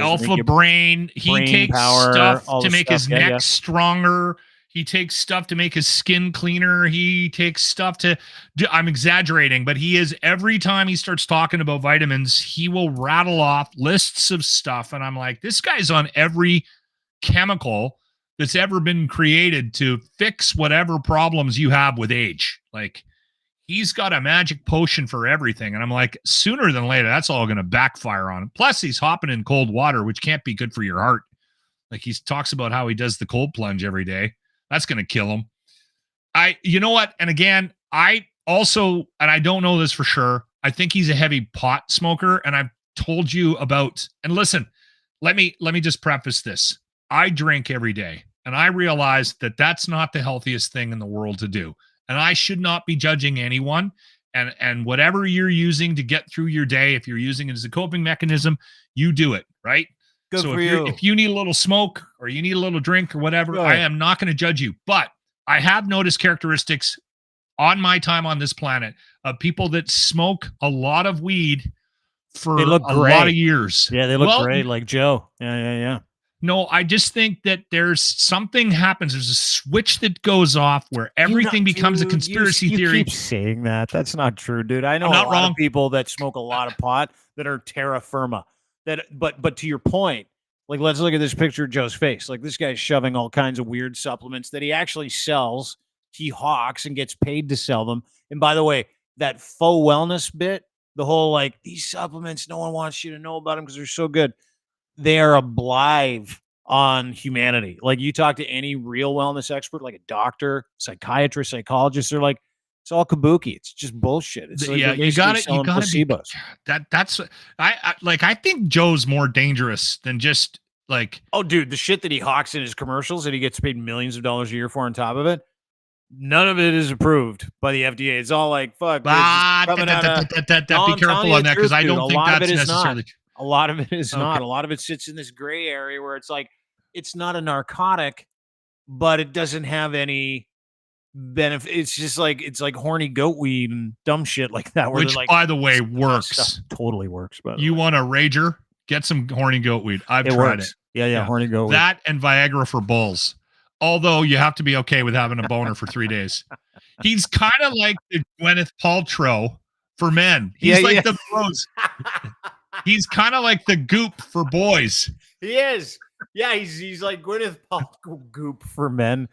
Alpha brain. He takes power, stuff to make his neck stronger. He takes stuff to make his skin cleaner. He takes stuff to I'm exaggerating, but he is, every time he starts talking about vitamins, he will rattle off lists of stuff. And I'm like, this guy's on every chemical that's ever been created to fix whatever problems you have with age. Like, he's got a magic potion for everything. And I'm like, sooner than later, that's all going to backfire on him. Plus, he's hopping in cold water, which can't be good for your heart. Like, he talks about how he does the cold plunge every day. That's going to kill him. You know what? And again, I also, and I don't know this for sure, I think he's a heavy pot smoker. And I've told you about, and listen, let me just preface this. I drink every day, and I realize that that's not the healthiest thing in the world to do. And I should not be judging anyone. And whatever you're using to get through your day, if you're using it as a coping mechanism, you do it, right? Good so for you. If you need a little smoke or you need a little drink or whatever, Right. I am not going to judge you. But I have noticed characteristics on my time on this planet of people that smoke a lot of weed for a lot of years. Yeah, they look great, like Joe. Yeah. No, I just think that there's something happens. There's a switch that goes off where everything becomes a conspiracy theory. You keep saying that. That's not true, dude. I know a lot of people that smoke a lot of pot that are terra firma. But to your point, like, let's look at this picture of Joe's face. Like, this guy's shoving all kinds of weird supplements that he actually sells. He hawks and gets paid to sell them. And by the way, that faux wellness bit, the whole like, these supplements, no one wants you to know about them because they're so good. They are a blight on humanity. Like, you talk to any real wellness expert, like a doctor, psychiatrist, psychologist, they're like, it's all kabuki. It's just bullshit. It's like, you got to placebos. That's I think Joe's more dangerous than just like, oh, dude, the shit that he hawks in his commercials that he gets paid millions of dollars a year for on top of it. None of it is approved by the FDA. It's all like, fuck. Be careful on that, because I don't think that's necessarily. A lot of it is not. A lot of it sits in this gray area where it's like, it's not a narcotic, but it doesn't have any benefit. It's just like, it's like horny goat weed and dumb shit like that. Where which, like, by the way, works. Totally works. But you want a rager? Get some horny goat weed. I've tried it. Yeah. Horny goat weed. That and Viagra for bulls. Although you have to be okay with having a boner for 3 days. He's kind of like the Gwyneth Paltrow for men. He's the bros. He's kind of like the Goop for boys. He is. Yeah, he's like Gwyneth Paltrow. Goop for men.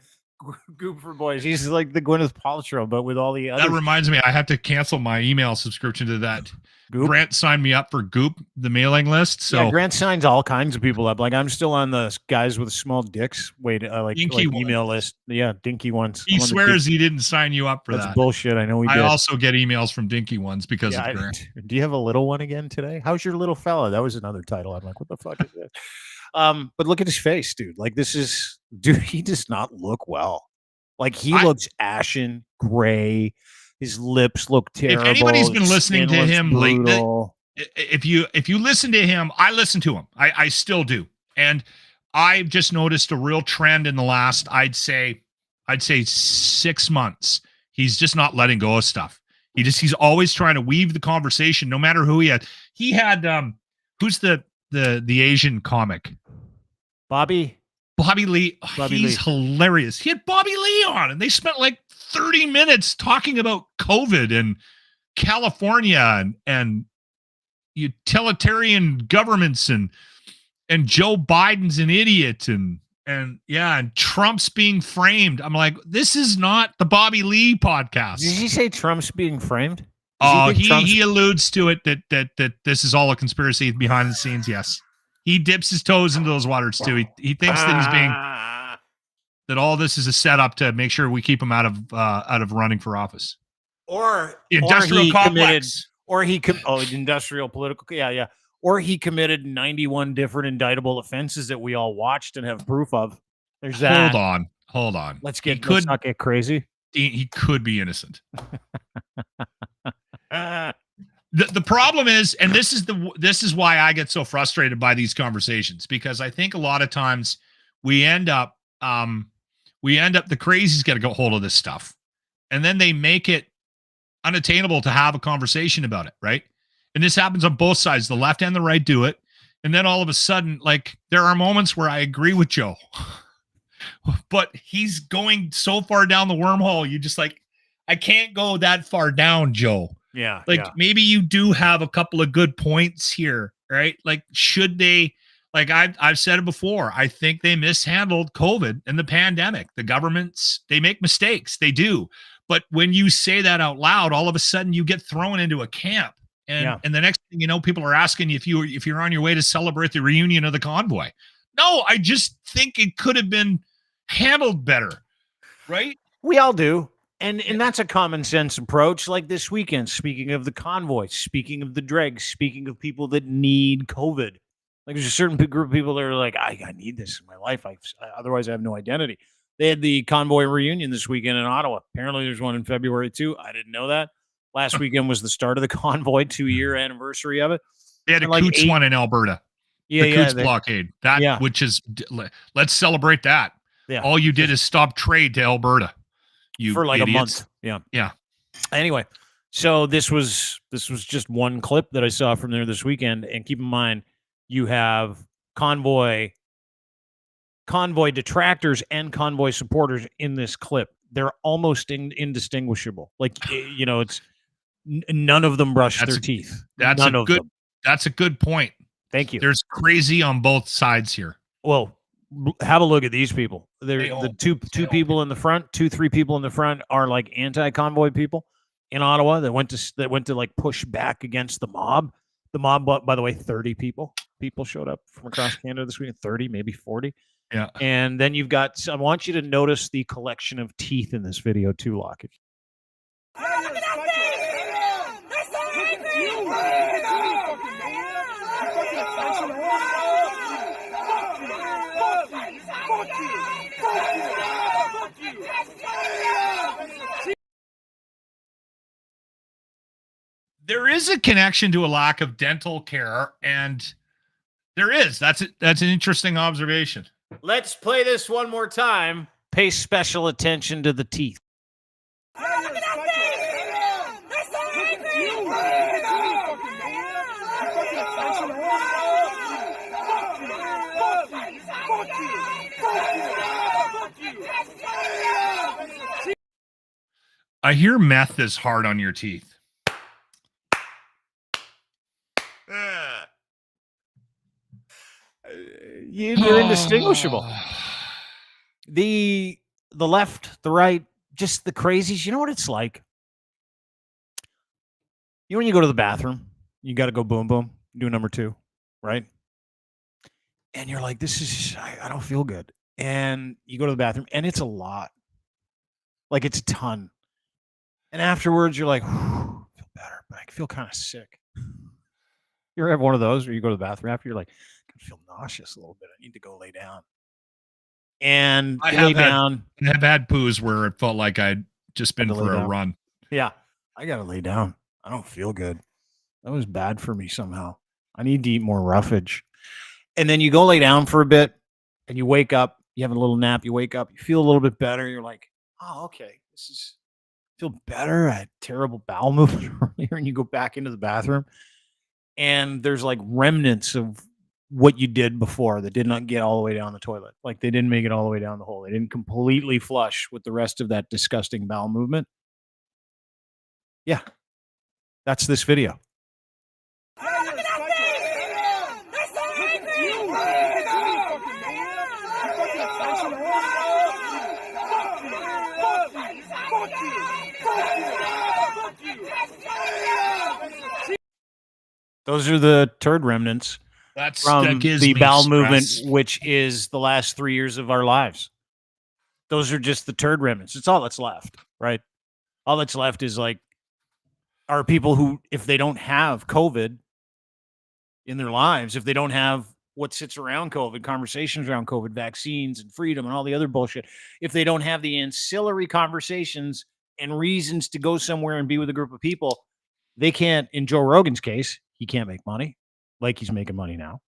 Goop for boys. He's like the Gwyneth Paltrow, but with all the other. That reminds me, I have to cancel my email subscription to that. Goop? Grant signed me up for Goop, the mailing list. So yeah, Grant signs all kinds of people up. Like, I'm still on the guys with small dicks. Like email list. Yeah, dinky ones. He swears he didn't sign you up for that. That's bullshit. I know he did. I also get emails from dinky ones because of Grant. Do you have a little one again today? How's your little fella? That was another title. I'm like, what the fuck is this? But look at his face, dude. Like, he does not look well. Like, he looks ashen, gray. His lips look terrible. If anybody's been listening to him lately, if you listen to him, I listen to him. I still do. And I've just noticed a real trend in the last, I'd say 6 months. He's just not letting go of stuff. He's always trying to weave the conversation, no matter who he had. He had who's the Asian comic? Bobby Lee. He's hilarious. He had Bobby Lee on, and they spent like 30 minutes talking about COVID and California and utilitarian governments and Joe Biden's an idiot and Trump's being framed. I'm like, this is not the Bobby Lee podcast. Did he say Trump's being framed? He alludes to it that this is all a conspiracy behind the scenes. Yes. He dips his toes into those waters too. He thinks that he's being that all this is a setup to make sure we keep him out of running for office. Or industrial complex. Or industrial political. Yeah. Or he committed 91 different indictable offenses that we all watched and have proof of. There's that. Hold on. Let's not get crazy. He could be innocent. The problem is, and this is why I get so frustrated by these conversations, because I think a lot of times we end up the crazies get a hold of this stuff, and then they make it unattainable to have a conversation about it, right? And this happens on both sides. The left and the right do it. And then all of a sudden, like, there are moments where I agree with Joe, but he's going so far down the wormhole. You just like, I can't go that far down, Joe. Yeah. Maybe you do have a couple of good points here, right? Like, should they, like I've said it before, I think they mishandled COVID and the pandemic. The governments, they make mistakes. They do. But when you say that out loud, all of a sudden you get thrown into a camp. And the next thing you know, people are asking you if you're on your way to celebrate the reunion of the convoy. No, I just think it could have been handled better, right? We all do. And that's a common sense approach. Like this weekend, speaking of the convoy, speaking of the dregs, speaking of people that need COVID. Like there's a certain group of people that are like, I need this in my life. Otherwise I have no identity. They had the convoy reunion this weekend in Ottawa. Apparently there's one in February too. I didn't know that. Last weekend was the start of the convoy, 2-year anniversary of it. They had a Coots one in Alberta. The Coots blockade. Which is, let's celebrate that. Yeah. All you did is stop trade to Alberta. For like idiots. a month. Yeah. Anyway, so this was just one clip that I saw from there this weekend. And keep in mind, you have convoy detractors and convoy supporters in this clip. They're almost indistinguishable. Like, it's none of them brush their teeth. That's a good point. Thank you. There's crazy on both sides here. Well, have a look at these people. They're the two people in the front, 3 people in the front are like anti-convoy people in Ottawa that went to like push back against the mob. The mob, by the way, 30 people showed up from across Canada this weekend, 30, maybe 40. Yeah. And then you've got, I want you to notice the collection of teeth in this video too, Lockett. There is a connection to a lack of dental care, and there is. That's an interesting observation. Let's play this one more time. Pay special attention to the teeth. I hear meth is hard on your teeth. You're indistinguishable. The left, the right, just the crazies. You know what it's like? You know when you go to the bathroom, you got to go boom, boom, do number 2, right? And you're like, I don't feel good. And you go to the bathroom, and it's a lot. Like, it's a ton. And afterwards, you're like, I feel better, but I feel kind of sick. You ever have one of those where you go to the bathroom after, you're like, I feel nauseous a little bit. I need to go lay down. And I have had poos where it felt like I'd just been for a run. Yeah. I got to lay down. I don't feel good. That was bad for me somehow. I need to eat more roughage. And then you go lay down for a bit and you wake up, you have a little nap, you wake up, you feel a little bit better. You're like, oh, okay. Feel better. I had terrible bowel movement earlier, and you go back into the bathroom and there's like remnants of what you did before that did not get all the way down the toilet. Like they didn't make it all the way down the hole. They didn't completely flush with the rest of that disgusting bowel movement. Yeah. That's this video. Those are the turd remnants from the bowel movement, which is the last 3 years of our lives. Those are just the turd remnants. It's all that's left, right? All that's left is like are people who, if they don't have COVID in their lives, if they don't have what sits around COVID, conversations around COVID, vaccines and freedom and all the other bullshit, if they don't have the ancillary conversations and reasons to go somewhere and be with a group of people, they can't. In Joe Rogan's case, he can't make money like he's making money now.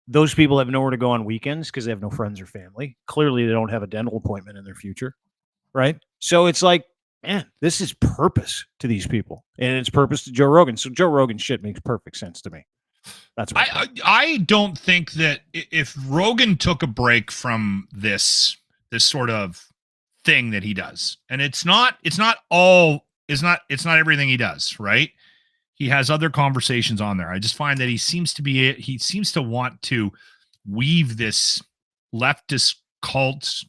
Those people have nowhere to go on weekends because they have no friends or family. Clearly, they don't have a dental appointment in their future, right? So it's like, man, this is purpose to these people, and it's purpose to Joe Rogan. So Joe Rogan shit makes perfect sense to me. That's what I don't think that if Rogan took a break from this sort of thing that he does, and it's not everything he does, right? He has other conversations on there. I just find that he seems to want to weave this leftist cult.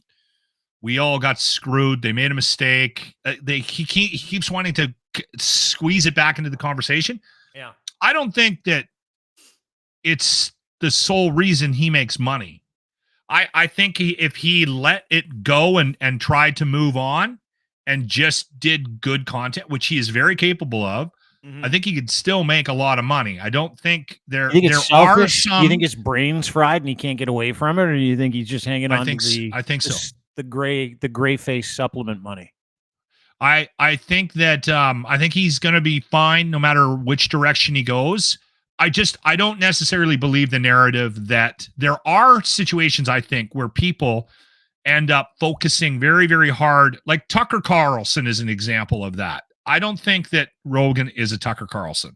We all got screwed. They made a mistake. He keeps wanting to squeeze it back into the conversation. Yeah. I don't think that it's the sole reason he makes money. I think if he let it go and tried to move on and just did good content, which he is very capable of, I think he could still make a lot of money. I don't think there are some. Do you think his brain's fried and he can't get away from it, or do you think he's just hanging on to I think so. The gray face supplement money? I think that I think he's going to be fine no matter which direction he goes. I don't necessarily believe the narrative that there are situations, I think, where people end up focusing very, very hard. Like Tucker Carlson is an example of that. I don't think that Rogan is a Tucker Carlson.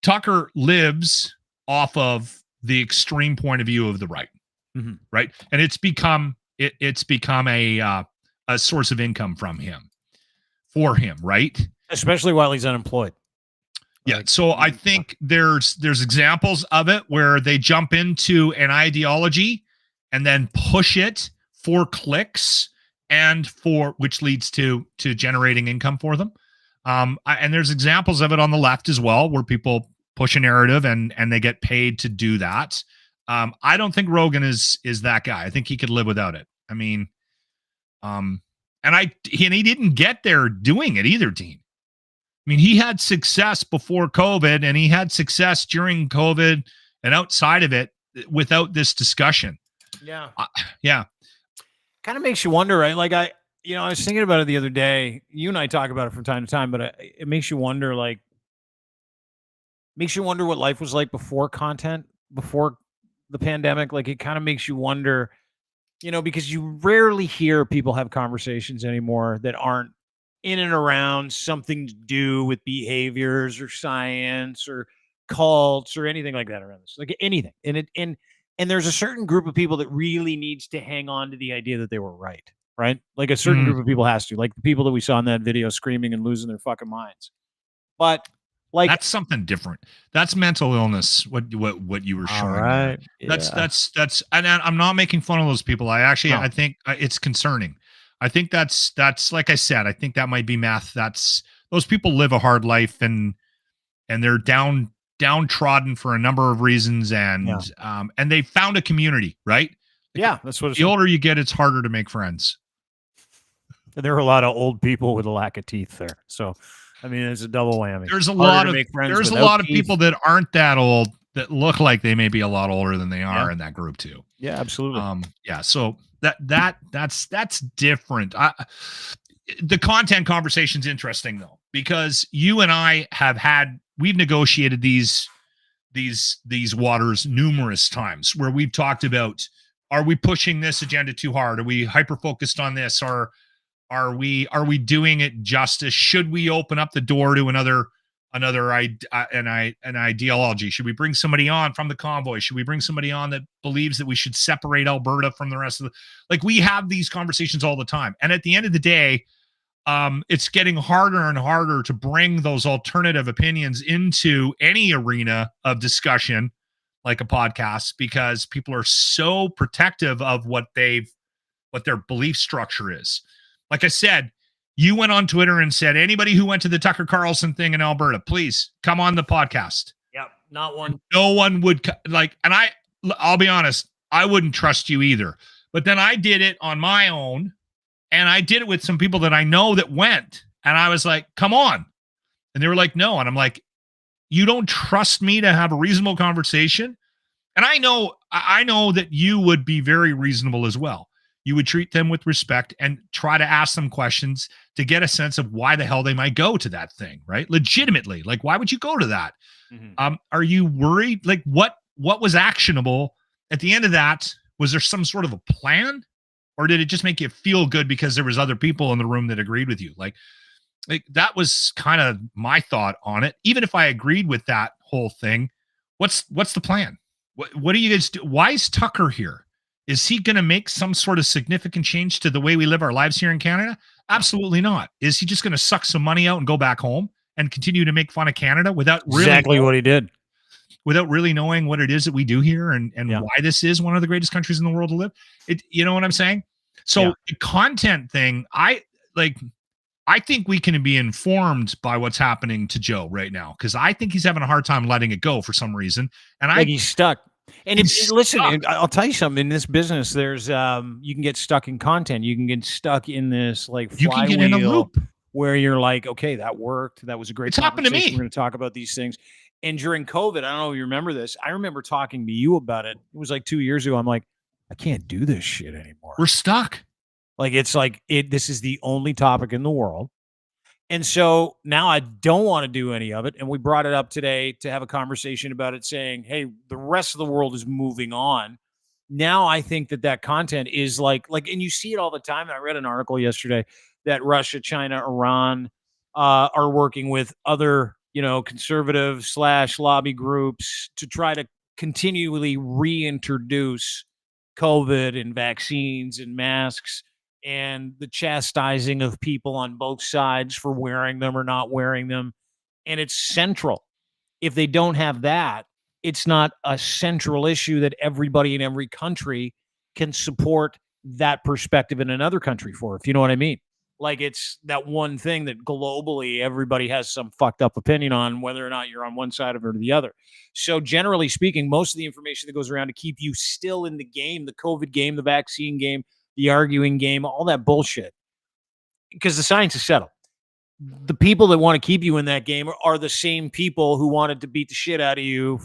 Tucker lives off of the extreme point of view of the right, right? And it's become a source of income for him, right? Especially while he's unemployed. Yeah. So I think there's examples of it where they jump into an ideology and then push it for clicks and which leads to generating income for them. And there's examples of it on the left as well, where people push a narrative and they get paid to do that. I don't think Rogan is that guy. I think he could live without it. I mean, and he didn't get there doing it either, Dean. I mean, he had success before COVID and he had success during COVID and outside of it without this discussion. Yeah. Yeah. Kind of makes you wonder, right? Like I was thinking about it the other day. You and I talk about it from time to time, but it makes you wonder, what life was like before the pandemic. Like it kind of makes you wonder, because you rarely hear people have conversations anymore that aren't in and around something to do with behaviors or science or cults or anything like that around this, like anything. And there's a certain group of people that really needs to hang on to the idea that they were right? Like a certain group of people has to, like the people that we saw in that video screaming and losing their fucking minds. But like that's something different. That's mental illness. What you were showing. Right. Yeah. That's and I'm not making fun of those people. I think it's concerning. I think that's like I said, I think that might be math. Those people live a hard life and they're downtrodden for a number of reasons and they found a community, right? Yeah, that's what it's the older you get, it's harder to make friends. There are a lot of old people with a lack of teeth there. So, I mean, it's a double whammy. There's a lot of people that aren't that old that look like they may be a lot older than they are in that group too. Yeah, absolutely. So that's different. The content conversation's interesting though, because you and I we've negotiated these waters numerous times where we've talked about, are we pushing this agenda too hard? Are we hyper focused on this? Or are we doing it justice? Should we open up the door to an ideology? Should we bring somebody on from the convoy? Should we bring somebody on that believes that we should separate Alberta from the rest of we have these conversations all the time. And at the end of the day, it's getting harder and harder to bring those alternative opinions into any arena of discussion, like a podcast, because people are so protective of what their belief structure is. Like I said, you went on Twitter and said, anybody who went to the Tucker Carlson thing in Alberta, please come on the podcast. Yep. Not one. No one would and I'll be honest, I wouldn't trust you either. But then I did it on my own and I did it with some people that I know that went, and I was like, come on. And they were like, no. And I'm like, you don't trust me to have a reasonable conversation? And I know that you would be very reasonable as well. You would treat them with respect and try to ask them questions to get a sense of why the hell they might go to that thing, right? Legitimately. Like, why would you go to that? Mm-hmm. Are you worried? Like, what was actionable at the end of that? Was there some sort of a plan? Or did it just make you feel good because there was other people in the room that agreed with you? Like that was kind of my thought on it. Even if I agreed with that whole thing, what's the plan? What do you guys do? Why is Tucker here? Is he going to make some sort of significant change to the way we live our lives here in Canada? Absolutely not. Is he just going to suck some money out and go back home and continue to make fun of Canada without really exactly what he did, without really knowing what it is that we do here and why this is one of the greatest countries in the world to live? You know what I'm saying? So the content thing, I think we can be informed by what's happening to Joe right now, because I think he's having a hard time letting it go for some reason. And he's stuck. And listen, I'll tell you something. In this business, there's you can get stuck in content. You can get stuck in this like flywheel, you can get in a loop where you're like, okay, that worked. That was a great. It's happened to me. We're going to talk about these things. And during COVID, I don't know if you remember this. I remember talking to you about it. It was like 2 years ago. I'm like, I can't do this shit anymore. We're stuck. Like it's like this is the only topic in the world. And so now I don't want to do any of it. And we brought it up today to have a conversation about it, saying, hey, the rest of the world is moving on. Now I think that content is like, and you see it all the time. And I read an article yesterday that Russia, China, Iran are working with other, conservative / lobby groups to try to continually reintroduce COVID and vaccines and masks, and the chastising of people on both sides for wearing them or not wearing them. And it's central. If they don't have that, it's not a central issue that everybody in every country can support that perspective in another country for, if you know what I mean. Like it's that one thing that globally everybody has some fucked up opinion on, whether or not you're on one side of it or the other. So generally speaking, most of the information that goes around to keep you still in the game, the COVID game, the vaccine game, the arguing game, all that bullshit, because the science is settled. The people that want to keep you in that game are the same people who wanted to beat the shit out of you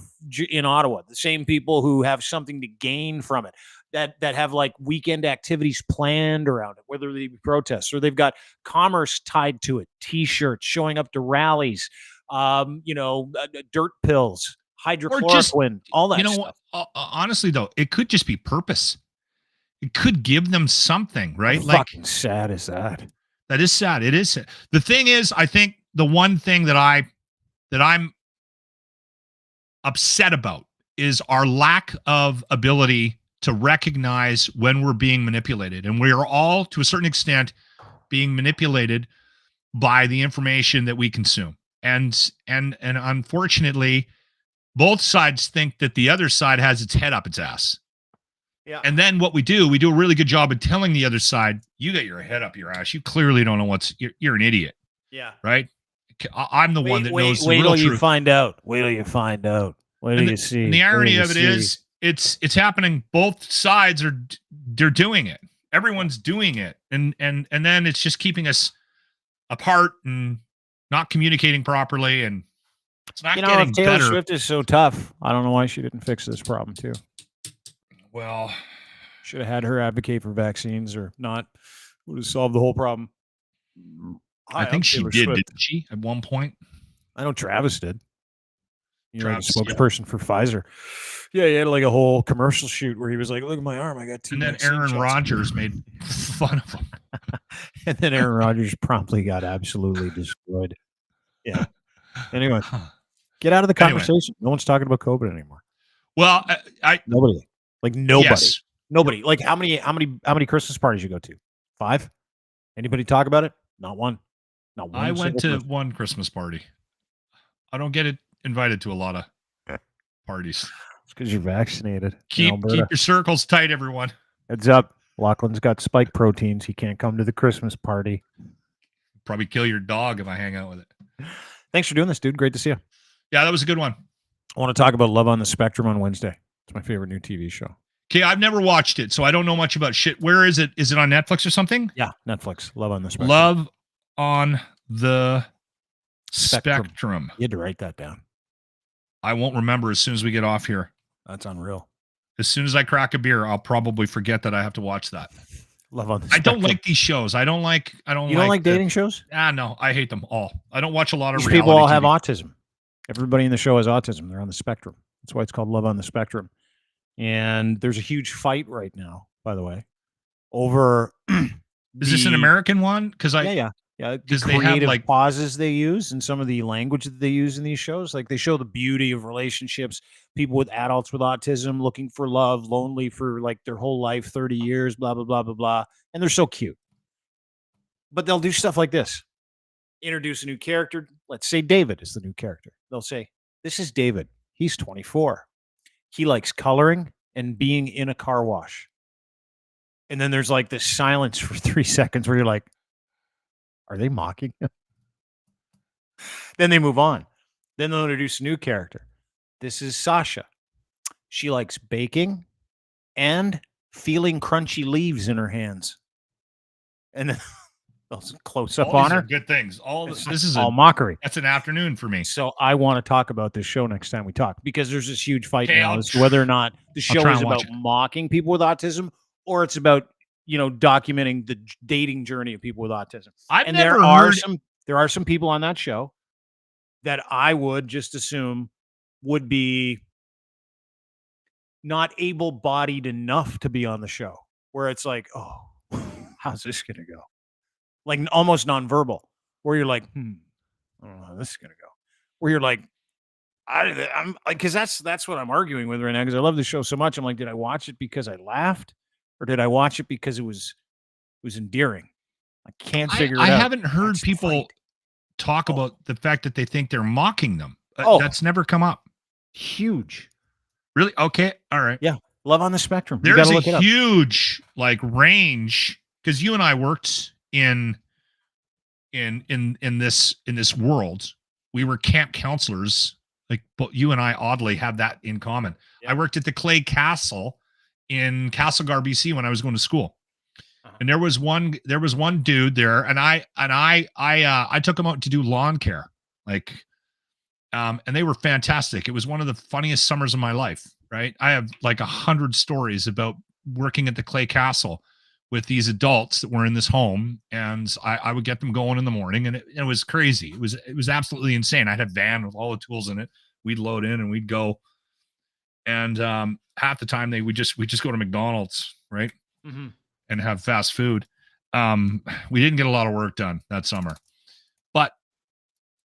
in Ottawa, the same people who have something to gain from it, that have like weekend activities planned around it, whether they be protests or they've got commerce tied to it, T-shirts, showing up to rallies, dirt pills, hydrochloroquine, all that stuff. Honestly, though, it could just be purpose. It could give them something, right? How fucking sad is that? That is sad. It is sad. The thing is, I think the one thing that I'm upset about is our lack of ability to recognize when we're being manipulated. And we are all, to a certain extent, being manipulated by the information that we consume. And unfortunately, both sides think that the other side has its head up its ass. Yeah. And then what we do a really good job of telling the other side, you got your head up your ass. You clearly don't know you're an idiot. Yeah. Right. I'm the one that knows the real truth. Wait till you find out. Wait till you find out. Wait till you see. And the irony of it is it's happening. Both sides they're doing it. Everyone's doing it. And then it's just keeping us apart and not communicating properly. And it's not getting if Taylor better. Swift is so tough, I don't know why she didn't fix this problem too. Well, should have had her advocate for vaccines or not. Would have solved the whole problem. I think she did, didn't she, at one point? I know Travis did. Travis, the spokesperson for Pfizer. Yeah, he had like a whole commercial shoot where he was like, look at my arm. I got 2 And then Aaron Rodgers made fun of him. And then Aaron Rodgers promptly got absolutely destroyed. Yeah. Anyway, get out of the conversation. Anyway. No one's talking about COVID anymore. Well, nobody. Like nobody. Yes. Nobody. Like how many Christmas parties you go to? 5? Anybody talk about it? Not one. Not one. I went to one Christmas party. I don't get invited to a lot of parties. It's because you're vaccinated. Keep your circles tight, everyone. Heads up. Lachlan's got spike proteins. He can't come to the Christmas party. Probably kill your dog if I hang out with it. Thanks for doing this, dude. Great to see you. Yeah, that was a good one. I want to talk about Love on the Spectrum on Wednesday. It's my favorite new TV show. Okay, I've never watched it, so I don't know much about shit. Where is it? Is it on Netflix or something? Yeah, Netflix. Love on the Spectrum. Love on the Spectrum. You had to write that down. I won't remember as soon as we get off here. That's unreal. As soon as I crack a beer, I'll probably forget that I have to watch that. Love on the Spectrum. I don't Spectrum. like these shows. You don't like dating shows? No, I hate them all. I don't watch a lot of These reality people all TV. have autism. Everybody in the show has autism. They're on the spectrum. That's why it's called Love on the Spectrum. And there's a huge fight right now, by the way, over. Is this an American one? Because yeah. The they have like pauses they use and some of the language that they use in these shows. Like they show the beauty of relationships, people with adults with autism looking for love, lonely for like their whole life, 30 years, blah, blah, blah, blah, blah. And they're so cute. But they'll do stuff like this. Introduce a new character. Let's say David is the new character. They'll say, this is David. He's 24. He likes coloring and being in a car wash. And then there's like this silence for 3 seconds where you're like, are they mocking him? Then they move on. Then they'll introduce a new character. This is Sasha. She likes baking and feeling crunchy leaves in her hands. And then close up on her. Good things. This is all mockery. That's an afternoon for me. So I want to talk about this show next time we talk, because there's this huge fight now as to whether or not the show is about mocking people with autism or it's about, documenting the dating journey of people with autism. There are some people on that show that I would just assume would be not able-bodied enough to be on the show, where it's like, oh, how's this going to go? Like almost nonverbal, where you're like, I don't know how this is going to go. Where you're like, I'm like, because that's what I'm arguing with right now, because I love the show so much. I'm like, did I watch it because I laughed? Or did I watch it because it was endearing? I can't figure it out. I haven't heard people talk about the fact that they think they're mocking them. That's never come up. Huge. Really? Okay. All right. Yeah. Love on the Spectrum. There's a huge range, because you and I worked in this world. We were camp counselors. Like, but you and I oddly have that in common. Yeah. I worked at the Clay Castle in Castlegar, BC, when I was going to school. And there was one dude there, and I took him out to do lawn care. And they were fantastic. It was one of the funniest summers of my life, right? I have like 100 stories about working at the Clay Castle with these adults that were in this home, and I would get them going in the morning, and it was crazy. It was absolutely insane. I'd have a van with all the tools in it. We'd load in and we'd go. And half the time we just go to McDonald's, right? Mm-hmm. And have fast food. We didn't get a lot of work done that summer, but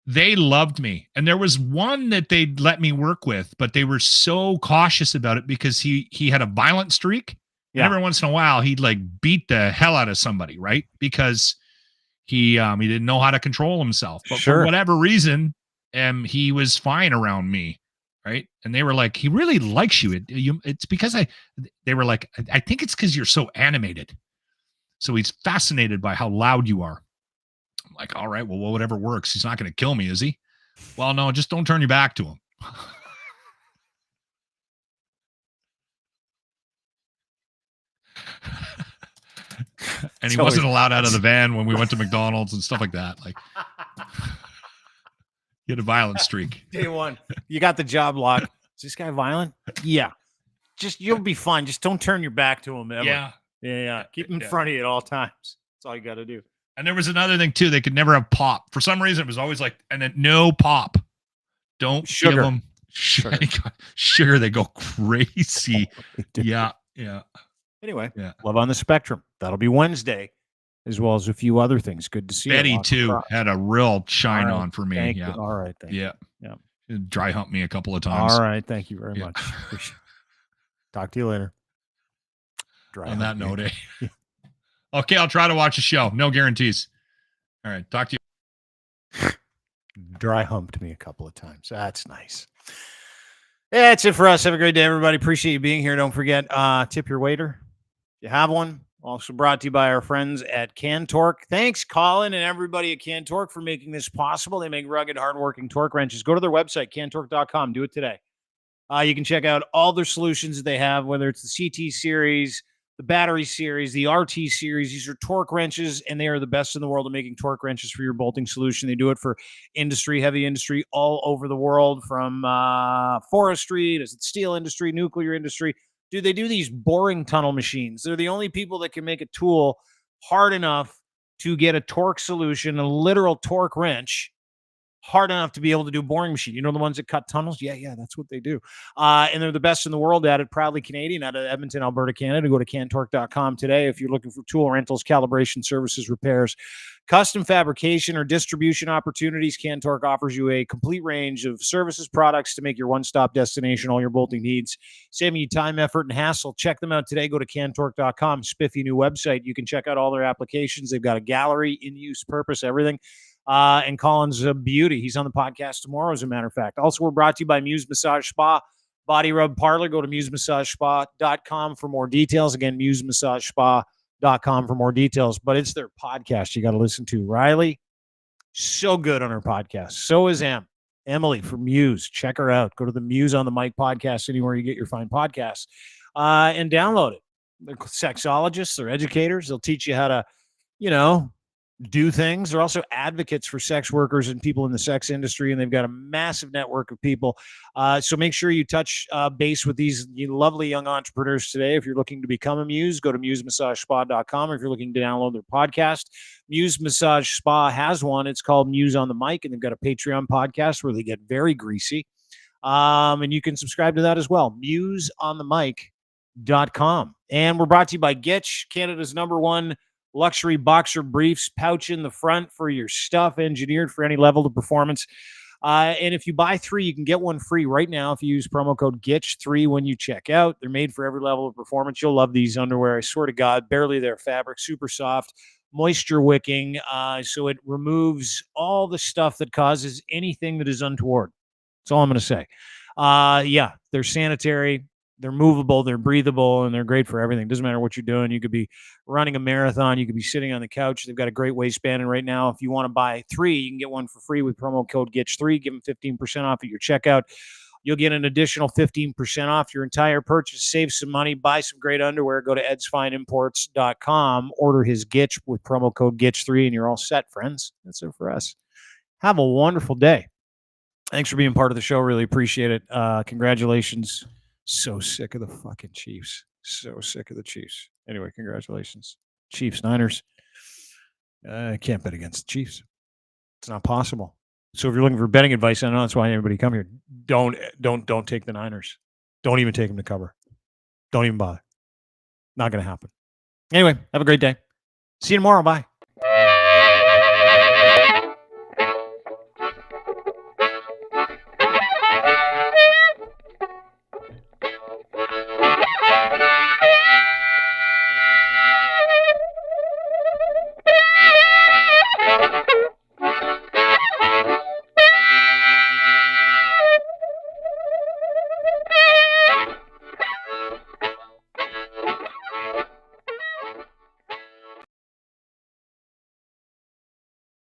they loved me. And there was one that they'd let me work with, but they were so cautious about it because he had a violent streak. Yeah. And every once in a while he'd like beat the hell out of somebody, right? Because he didn't know how to control himself. But for whatever reason, he was fine around me. Right. And they were like, he really likes you. It's because they were like, I think it's because you're so animated. So he's fascinated by how loud you are. I'm like, all right, well, whatever works. He's not going to kill me, is he? Well, no, just don't turn your back to him. And he wasn't allowed out of the van when we went to McDonald's and stuff like that. Like, he had a violent streak. Day one. You got the job lock. Is this guy violent? Yeah. You'll be fine. Just don't turn your back to him ever. Yeah. Keep him in front of you at all times. That's all you got to do. And there was another thing too. They could never have pop. For some reason, it was always like, and then no pop. Don't give them sugar. They go crazy. Yeah. Anyway, Love on the Spectrum. That'll be Wednesday, as well as a few other things. Good to see Betty you. too had a real shine on for me. Yeah. All right. Thank you. Yeah. Dry hump me a couple of times. All right. Thank you very much. Talk to you later. On that note, okay, I'll try to watch a show. No guarantees. All right. Talk to you. Dry humped me a couple of times. That's nice. Yeah, that's it for us. Have a great day, everybody. Appreciate you being here. Don't forget, tip your waiter. If you have one. Also brought to you by our friends at Can-Torque. Thanks, Colin, and everybody at Can-Torque for making this possible. They make rugged, hardworking torque wrenches. Go to their website, cantorque.com. Do it today. You can check out all their solutions that they have, whether it's the CT series, the battery series, the RT series. These are torque wrenches, and they are the best in the world at making torque wrenches for your bolting solution. They do it for industry, heavy industry, all over the world, from forestry to steel industry, nuclear industry. Dude, they do these boring tunnel machines. They're the only people that can make a tool hard enough to get a torque solution, a literal torque wrench, hard enough to be able to do boring machine. You know, the ones that cut tunnels? Yeah, that's what they do. And they're the best in the world at it. Proudly Canadian, out of Edmonton, Alberta, Canada. Go to cantorque.com today if you're looking for tool rentals, calibration, services, repairs, custom fabrication, or distribution opportunities. CanTorque offers you a complete range of services, products to make your one-stop destination, all your bolting needs, saving you time, effort, and hassle. Check them out today. Go to cantorque.com. Spiffy new website. You can check out all their applications. They've got a gallery, in-use, purpose, everything. And Colin's a beauty. He's on the podcast tomorrow, as a matter of fact. Also, we're brought to you by Muse Massage Spa, Body Rub Parlor. Go to musemassagespA.com for more details. Again, musemassagespA.com for more details. But it's their podcast you got to listen to. Riley, so good on her podcast. So is Emily from Muse. Check her out. Go to the Muse on the Mic podcast anywhere you get your fine podcasts, and download it. They're sexologists. They're educators. They'll teach you how to, do things. They're also advocates for sex workers and people in the sex industry, and they've got a massive network of people. So make sure you touch base with these lovely young entrepreneurs today. If you're looking to become a Muse, go to musemassagespA.com. If you're looking to download their podcast, Muse Massage Spa has one. It's called Muse on the Mic, and they've got a Patreon podcast where they get very greasy. And you can subscribe to that as well. museonthemic.com. And we're brought to you by Gitch, Canada's #1 luxury boxer briefs, pouch in the front for your stuff, engineered for any level of performance. And if you buy 3, you can get 1 free right now if you use promo code GITCH3 when you check out. They're made for every level of performance. You'll love these underwear. I swear to God, barely their fabric, super soft, moisture wicking. So it removes all the stuff that causes anything that is untoward. That's all I'm going to say. Yeah, they're sanitary. They're movable, they're breathable, and they're great for everything. Doesn't matter what you're doing. You could be running a marathon. You could be sitting on the couch. They've got a great waistband. And right now, if you want to buy 3, you can get 1 for free with promo code GITCH3. Give them 15% off at your checkout. You'll get an additional 15% off your entire purchase. Save some money. Buy some great underwear. Go to edsfineimports.com. Order his Gitch with promo code GITCH3, and you're all set, friends. That's it for us. Have a wonderful day. Thanks for being part of the show. Really appreciate it. Congratulations. So sick of the fucking Chiefs. So sick of the Chiefs. Anyway, congratulations. Chiefs, Niners. I can't bet against the Chiefs. It's not possible. So if you're looking for betting advice, I know that's why everybody come here. Don't take the Niners. Don't even take them to cover. Don't even bother. Not going to happen. Anyway, have a great day. See you tomorrow. Bye.